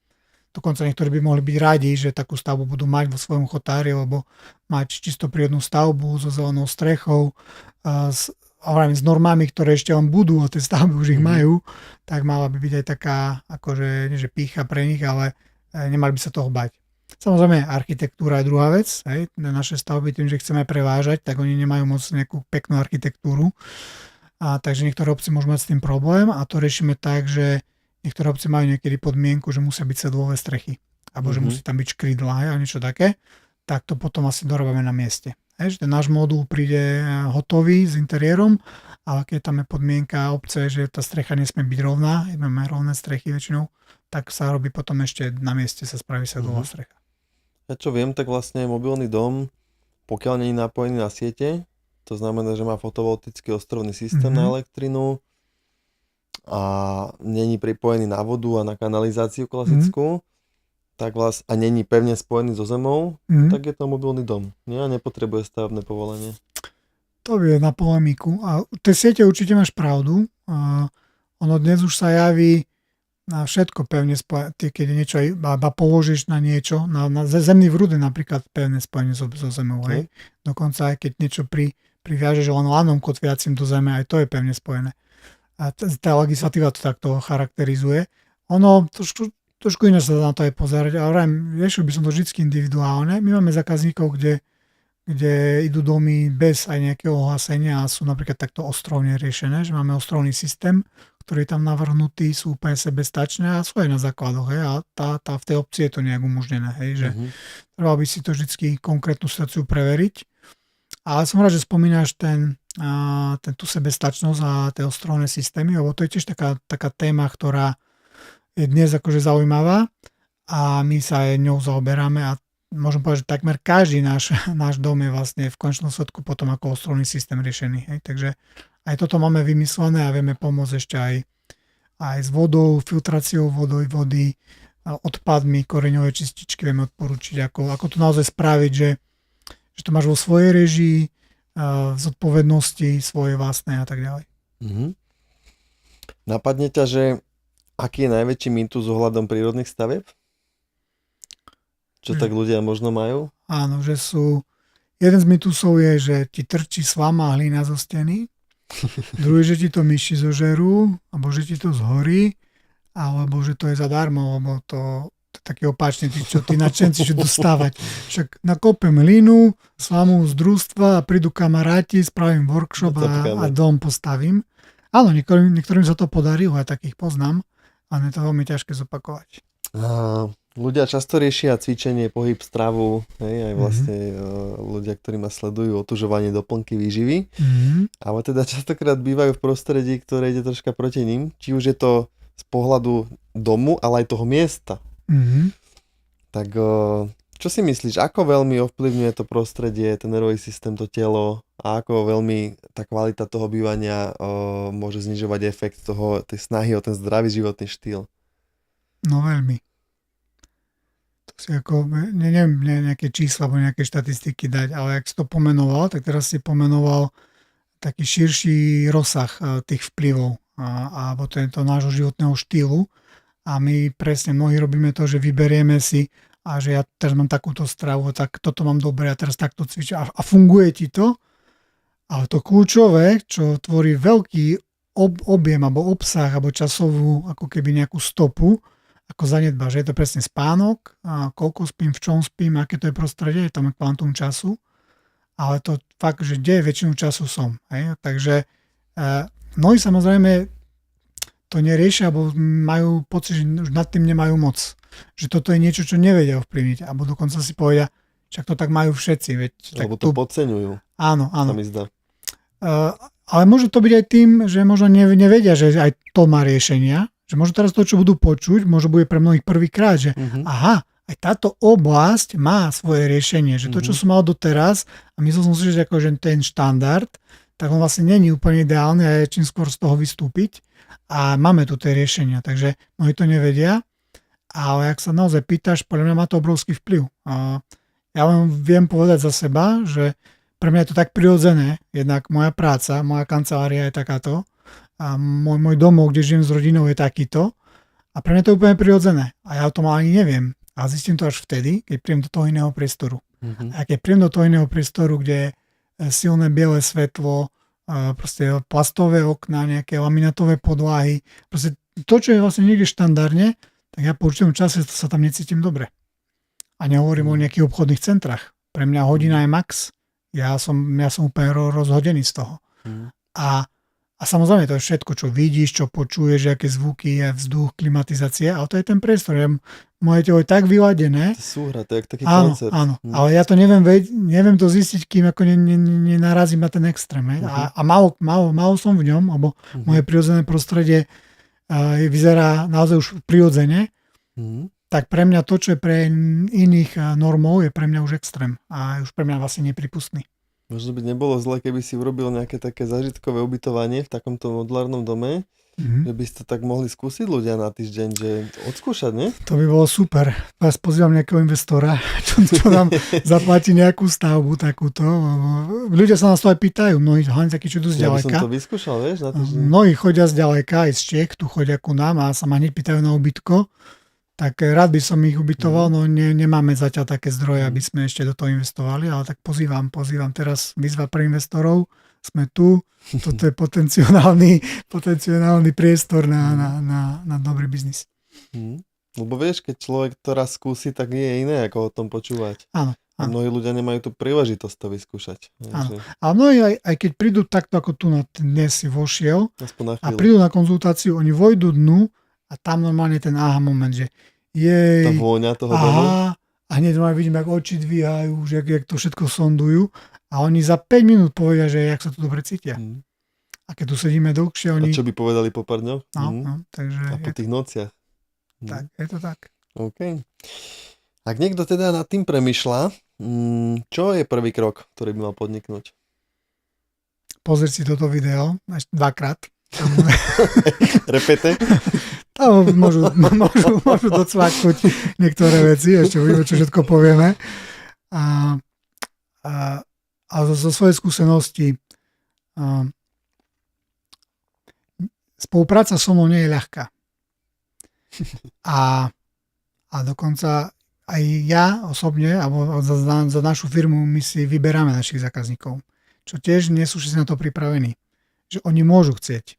Dokonca niektorí by mohli byť radi, že takú stavbu budú mať vo svojom chotári, lebo mať čisto prírodnú stavbu so zelenou strechou, s normami, ktoré ešte len budú, a tie stavby už ich majú, tak mala by byť aj taká, akože, nie že pýcha pre nich, ale nemali by sa toho bať. Samozrejme, architektúra je druhá vec. Naše stavby tým, že chceme prevážať, tak oni nemajú moc nejakú peknú architektúru. Takže niektoré obce môžu mať s tým problém a to riešime tak, že niektoré obce majú niekedy podmienku, že musia byť sedlové strechy. Alebo že musí tam byť škrydla a niečo také. Tak to potom asi dorobíme na mieste. Že ten náš modul príde hotový s interiérom, ale keď tam je podmienka obce, že tá strecha nesmie byť rovná, máme rovné strechy väčšinou, tak sa robí potom ešte na mieste, sa spraví sedlová strecha. Ja čo viem, tak vlastne mobilný dom, pokiaľ nie je napojený na siete, to znamená, že má fotovoltický ostrovný systém na elektrinu a není pripojený na vodu a na kanalizáciu klasickú, tak a není pevne spojený so zemou, tak je to mobilný dom. Nie? A nepotrebuje stavebné povolenie. To je na polemiku. A v tej siete určite máš pravdu. Ono dnes už sa javí na všetko pevne spojené. Keď niečo iba položíš na niečo, na zemný vrúd je napríklad pevne spojené so zemou. Hej. Dokonca aj keď niečo priviažeš len lanom kotviacim do zeme, aj to je pevne spojené. A tá legislatíva to takto charakterizuje. Ono trošku iné sa na to aj pozerať, ale riešil by som to vždy individuálne. My máme zákazníkov, kde idú domy bez aj nejakého ohlasenia a sú napríklad takto ostrovne riešené, že máme ostrovný systém, ktorý je tam navrhnutý, sú úplne sebestačné a sú aj na základoch. Hej, a v tej opcii je to nejak umožnené. Hej, že treba by si to vždy konkrétnu situáciu preveriť. Ale som rád, že spomínaš tú sebestačnosť a tie ostrovné systémy, lebo to je tiež taká téma, ktorá je dnes akože zaujímavá a my sa aj ňou zaoberáme a môžem povedať, že takmer každý náš dom je vlastne v konečnom sledku potom ako ostrovný systém riešený. Hej. Takže aj toto máme vymyslené a vieme pomôcť ešte aj s vodou, filtráciou vody, odpadmi, koreňové čističky vieme odporučiť, ako to naozaj spraviť, že to máš vo svojej režii, zodpovednosti svojej vlastnej a tak ďalej. Napadne ťa, že aký je najväčší mýtus ohľadom prírodných stavieb? Čo tak ľudia možno majú? Áno, že jeden z mýtusov je, že ti trčí slama a hlina zo steny, druhý, že ti to myši zožerú, alebo že ti to zhorí, alebo že to je zadarmo, lebo to je taký opačný, tí nadšenci čo dostávať. Však nakopem hlinu, slamu z družstva a prídu kamaráti, spravím workshop a dom postavím. Áno, niektorým sa to podarilo, aj takých poznám, ale je to veľmi ťažké zopakovať. Ľudia často riešia cvičenie, pohyb, stravu, aj vlastne ľudia, ktorí ma sledujú, otužovanie, doplnky výživy, ale teda častokrát bývajú v prostredí, ktoré ide troška proti ním, či už je to z pohľadu domu, ale aj toho miesta. Tak čo si myslíš, ako veľmi ovplyvňuje to prostredie, ten nervový systém, to telo a ako veľmi tá kvalita toho bývania môže znižovať efekt tej snahy o ten zdravý životný štýl? No veľmi. To si neviem nejaké čísla alebo nejaké štatistiky dať, ale ak si to pomenoval, tak teraz si pomenoval taký širší rozsah tých vplyvov alebo to nášho životného štýlu a my presne mnohí robíme to, že vyberieme si a že ja teraz mám takúto stravu, tak toto mám dobre, ja teraz takto cvičím a funguje ti to, ale to kľúčové, čo tvorí veľký objem alebo obsah alebo časovú ako keby nejakú stopu, ako zanedbáš. Je to presne spánok, koľko spím, v čom spím, aké to je prostredie, je tam kvantum času, ale to fakt, že kde väčšinu času som. Hej? Takže mnohí samozrejme to neriešia, alebo majú pocit, že už nad tým nemajú moc. Že toto je niečo, čo nevedia ovplyvniť, alebo dokonca si povedia, však to tak majú všetci. Veď, lebo to podceňujú. Áno. To mi zdá. Ale môže to byť aj tým, že možno nevedia, že aj to má riešenia, že možno teraz to, čo budú počuť, možno bude pre mnohých prvýkrát, že aha, aj táto oblasť má svoje riešenie, že to, čo som mal doteraz a myslel som si, že akože ten štandard, tak on vlastne není úplne ideálny a je čím skôr z toho vystúpiť a máme tu tie riešenia, takže mnohí to nevedia, ale ak sa naozaj pýtaš, podľa mňa má to obrovský vplyv. Ja len viem povedať za seba, že pre mňa je to tak prirodzené, jednak moja práca, moja kancelária je takáto, a môj domov, kde žijem s rodinou, je takýto. A pre mňa to je úplne prirodzené. A ja o tom ani neviem. A zistím to až vtedy, keď príjem do toho iného priestoru. A keď príjem do toho iného priestoru, kde je silné biele svetlo, proste plastové okná, nejaké laminátové podlahy, proste to, čo je vlastne niekde štandardne, tak ja po určitom čase sa tam necítim dobre. A nehovorím o nejakých obchodných centrách. Pre mňa hodina je max. Ja som úplne rozhodený z toho. A samozrejme to je všetko, čo vidíš, čo počuješ, aké zvuky, vzduch, klimatizácia, ale to je ten priestor. Moje telo je tak vyladené. To súhra, to je taký koncert. Áno, ale ja to neviem to zistiť, kým ako nenarazím na ten extrém. A málo som v ňom, lebo moje prirodzené prostredie vyzerá naozaj už prirodzene. tak pre mňa to, čo je pre iných normov, je pre mňa už extrém a už pre mňa vlastne nepripustný. Možno by nebolo zle, keby si urobil nejaké také zážitkové ubytovanie v takomto modulárnom dome, že by ste tak mohli skúsiť ľudia na týždeň, že odskúšať, nie? To by bolo super. Vás pozývam nejakého investora, čo nám zaplatí nejakú stavbu takúto. Ľudia sa nás to aj pýtajú, mnohí, hlavne takí, čo idú z ďaleka. Ja by som to vyskúšal, vieš, na týždeň. Mnohí chodia z ďaleka, aj z Čech, tu chodia ku nám a sa ma hneď pýtajú na ubytko. Tak rád by som ich ubytoval, no nemáme zatiaľ také zdroje, aby sme ešte do toho investovali, ale tak pozývam teraz výzva pre investorov, sme tu, toto je potenciálny priestor na dobrý biznis. Lebo vieš, keď človek to raz skúsi, tak nie je iné, ako o tom počúvať. Áno. A mnohí ľudia nemajú tú príležitosť to vyskúšať. Áno. A mnohí, aj keď prídu takto, ako tu dnes si vošiel, a prídu na konzultáciu, oni vojdu dnu a tam normálne ten aha moment, že jej, tá vôňa toho domu. A hneď vidím, ako oči dvíhajú, že jak to všetko sondujú. A oni za 5 minút povedia, že jak sa tu dobre cítia. A keď tu sedíme dlhšie, oni... A čo by povedali po pár dňoch? Takže... A po tých nociach. Tak, je to tak. OK. Ak niekto teda nad tým premýšľa, čo je prvý krok, ktorý by mal podniknúť? Pozrieť si toto video dvakrát. Repete? Tam môžu docvaknúť niektoré veci, ešte uvidíme, čo všetko povieme. A zo svojej skúsenosti spolupráca so mnou nie je ľahká. A dokonca aj ja osobne, alebo za našu firmu, my si vyberáme našich zákazníkov, čo tiež nie sú všetci na to pripravení. Že oni môžu chcieť,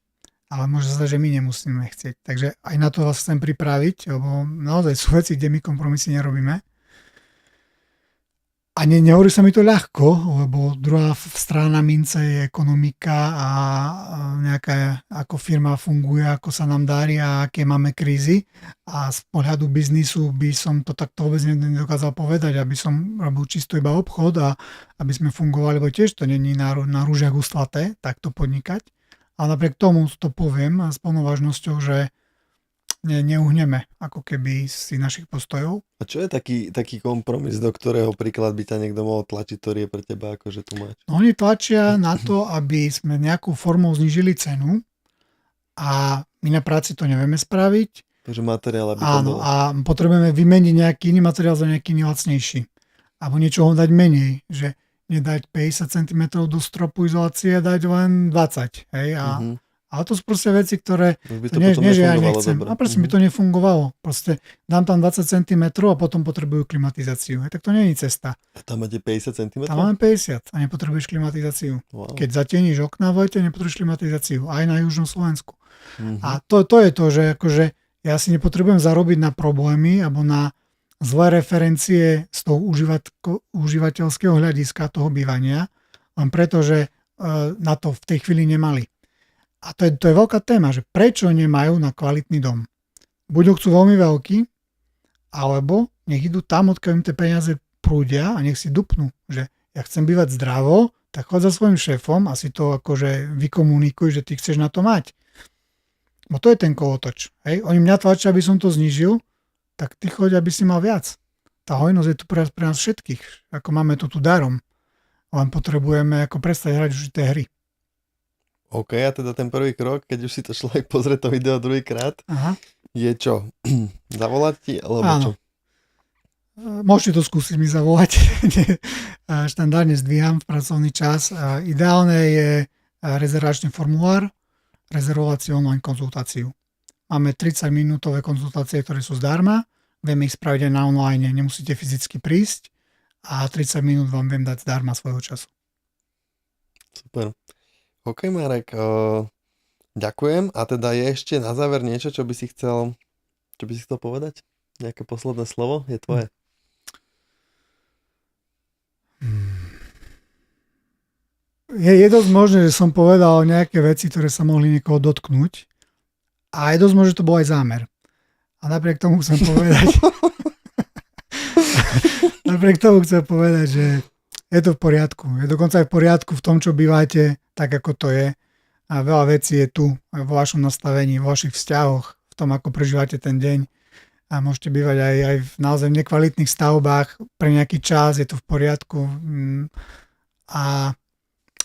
ale môže sa zdať, že my nemusíme chcieť. Takže aj na to vás chcem pripraviť, lebo naozaj sú veci, kde my kompromisy nerobíme. A nehovorí sa mi to ľahko, lebo druhá strana mince je ekonomika a nejaká, ako firma funguje, ako sa nám darí a aké máme krízy. A z pohľadu biznisu by som to takto vôbec nedokázal povedať, aby som robil čisto iba obchod a aby sme fungovali, lebo tiež to není na rúžiach ustlaté, takto podnikať. A napriek tomu to poviem s plnou vážnosťou, že neuhneme ako keby z našich postojov. A čo je taký kompromis, do ktorého príklad by ťa niekto mohol tlačiť, ktorý je pre teba akože tu máš? No, oni tlačia na to, aby sme nejakou formou znížili cenu a my na práci to nevieme spraviť. Takže materiál, aby áno, a potrebujeme vymeniť nejaký iný materiál za nejaký lacnejší. Alebo niečoho dať menej, že nedať 50 cm do stropu izolácie, dať len 20. Hej? Ale to sú proste veci, ktoré nie, že ja nechcem. Dobre. A proste by to nefungovalo. Proste dám tam 20 cm a potom potrebujú klimatizáciu. Tak to nie je cesta. A tam máte 50 cm? Tam máme 50 a nepotrebuješ klimatizáciu. Wow. Keď zatieníš okná v lete, nepotrebuješ klimatizáciu. Aj na južnom Slovensku. A to je to, že akože ja si nepotrebujem zarobiť na problémy alebo na zlé referencie z toho užívateľského hľadiska toho bývania, len preto, že na to v tej chvíli nemali. A to je veľká téma, že prečo nemajú na kvalitný dom. Buď ho chcú veľmi veľký, alebo nech idú tam, odkiaľ im tie peniaze prúdia a nech si dupnú, že ja chcem bývať zdravo, tak chod za svojím šéfom a si to akože vykomunikuj, že ty chceš na to mať. Bo to je ten kolotoč. Hej? Oni mňa tlačia, aby som to znížil, tak ty choď, aby si mal viac. Tá hojnosť je tu pre nás všetkých. Ako máme to tu darom. Len potrebujeme ako prestať hrať už tie hry. OK, a teda ten prvý krok, keď už si to človek pozrie to video druhýkrát, je čo? Zavolať ti, alebo čo? Môžete to skúsiť mi zavolať. Štandardne zdvíham v pracovný čas. Ideálne je rezervačný formulár, rezervovať si online konzultáciu. Máme 30-minútové konzultácie, ktoré sú zdarma. Vieme ich spraviť aj na online, nemusíte fyzicky prísť a 30 minút vám viem dať zdarma svojho času. Super. OK, Marek, ďakujem. A teda je ešte na záver niečo, čo by si chcel povedať? Nejaké posledné slovo? Je tvoje. Je dosť možné, že som povedal nejaké veci, ktoré sa mohli niekoho dotknúť. A je dosť možné, že to bol aj zámer. A napriek tomu chcem povedať, že je to v poriadku. Je dokonca aj v poriadku v tom, čo bývate, tak ako to je. A veľa vecí je tu vo vašom nastavení, vo vašich vzťahoch, v tom, ako prežívate ten deň. A môžete bývať aj v naozaj nekvalitných stavbách pre nejaký čas, je to v poriadku. A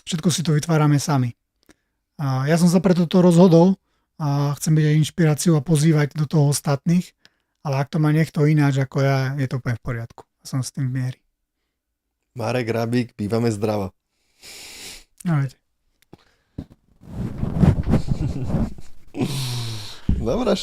všetko si to vytvárame sami. A ja som sa preto to rozhodol a chcem byť aj inšpiráciou a pozývať do toho ostatných, ale ak to má niekto ináč ako ja, je to úplne v poriadku. A som s tým v miery. Marek Rábik, bývame zdravo. No veď. Dobre.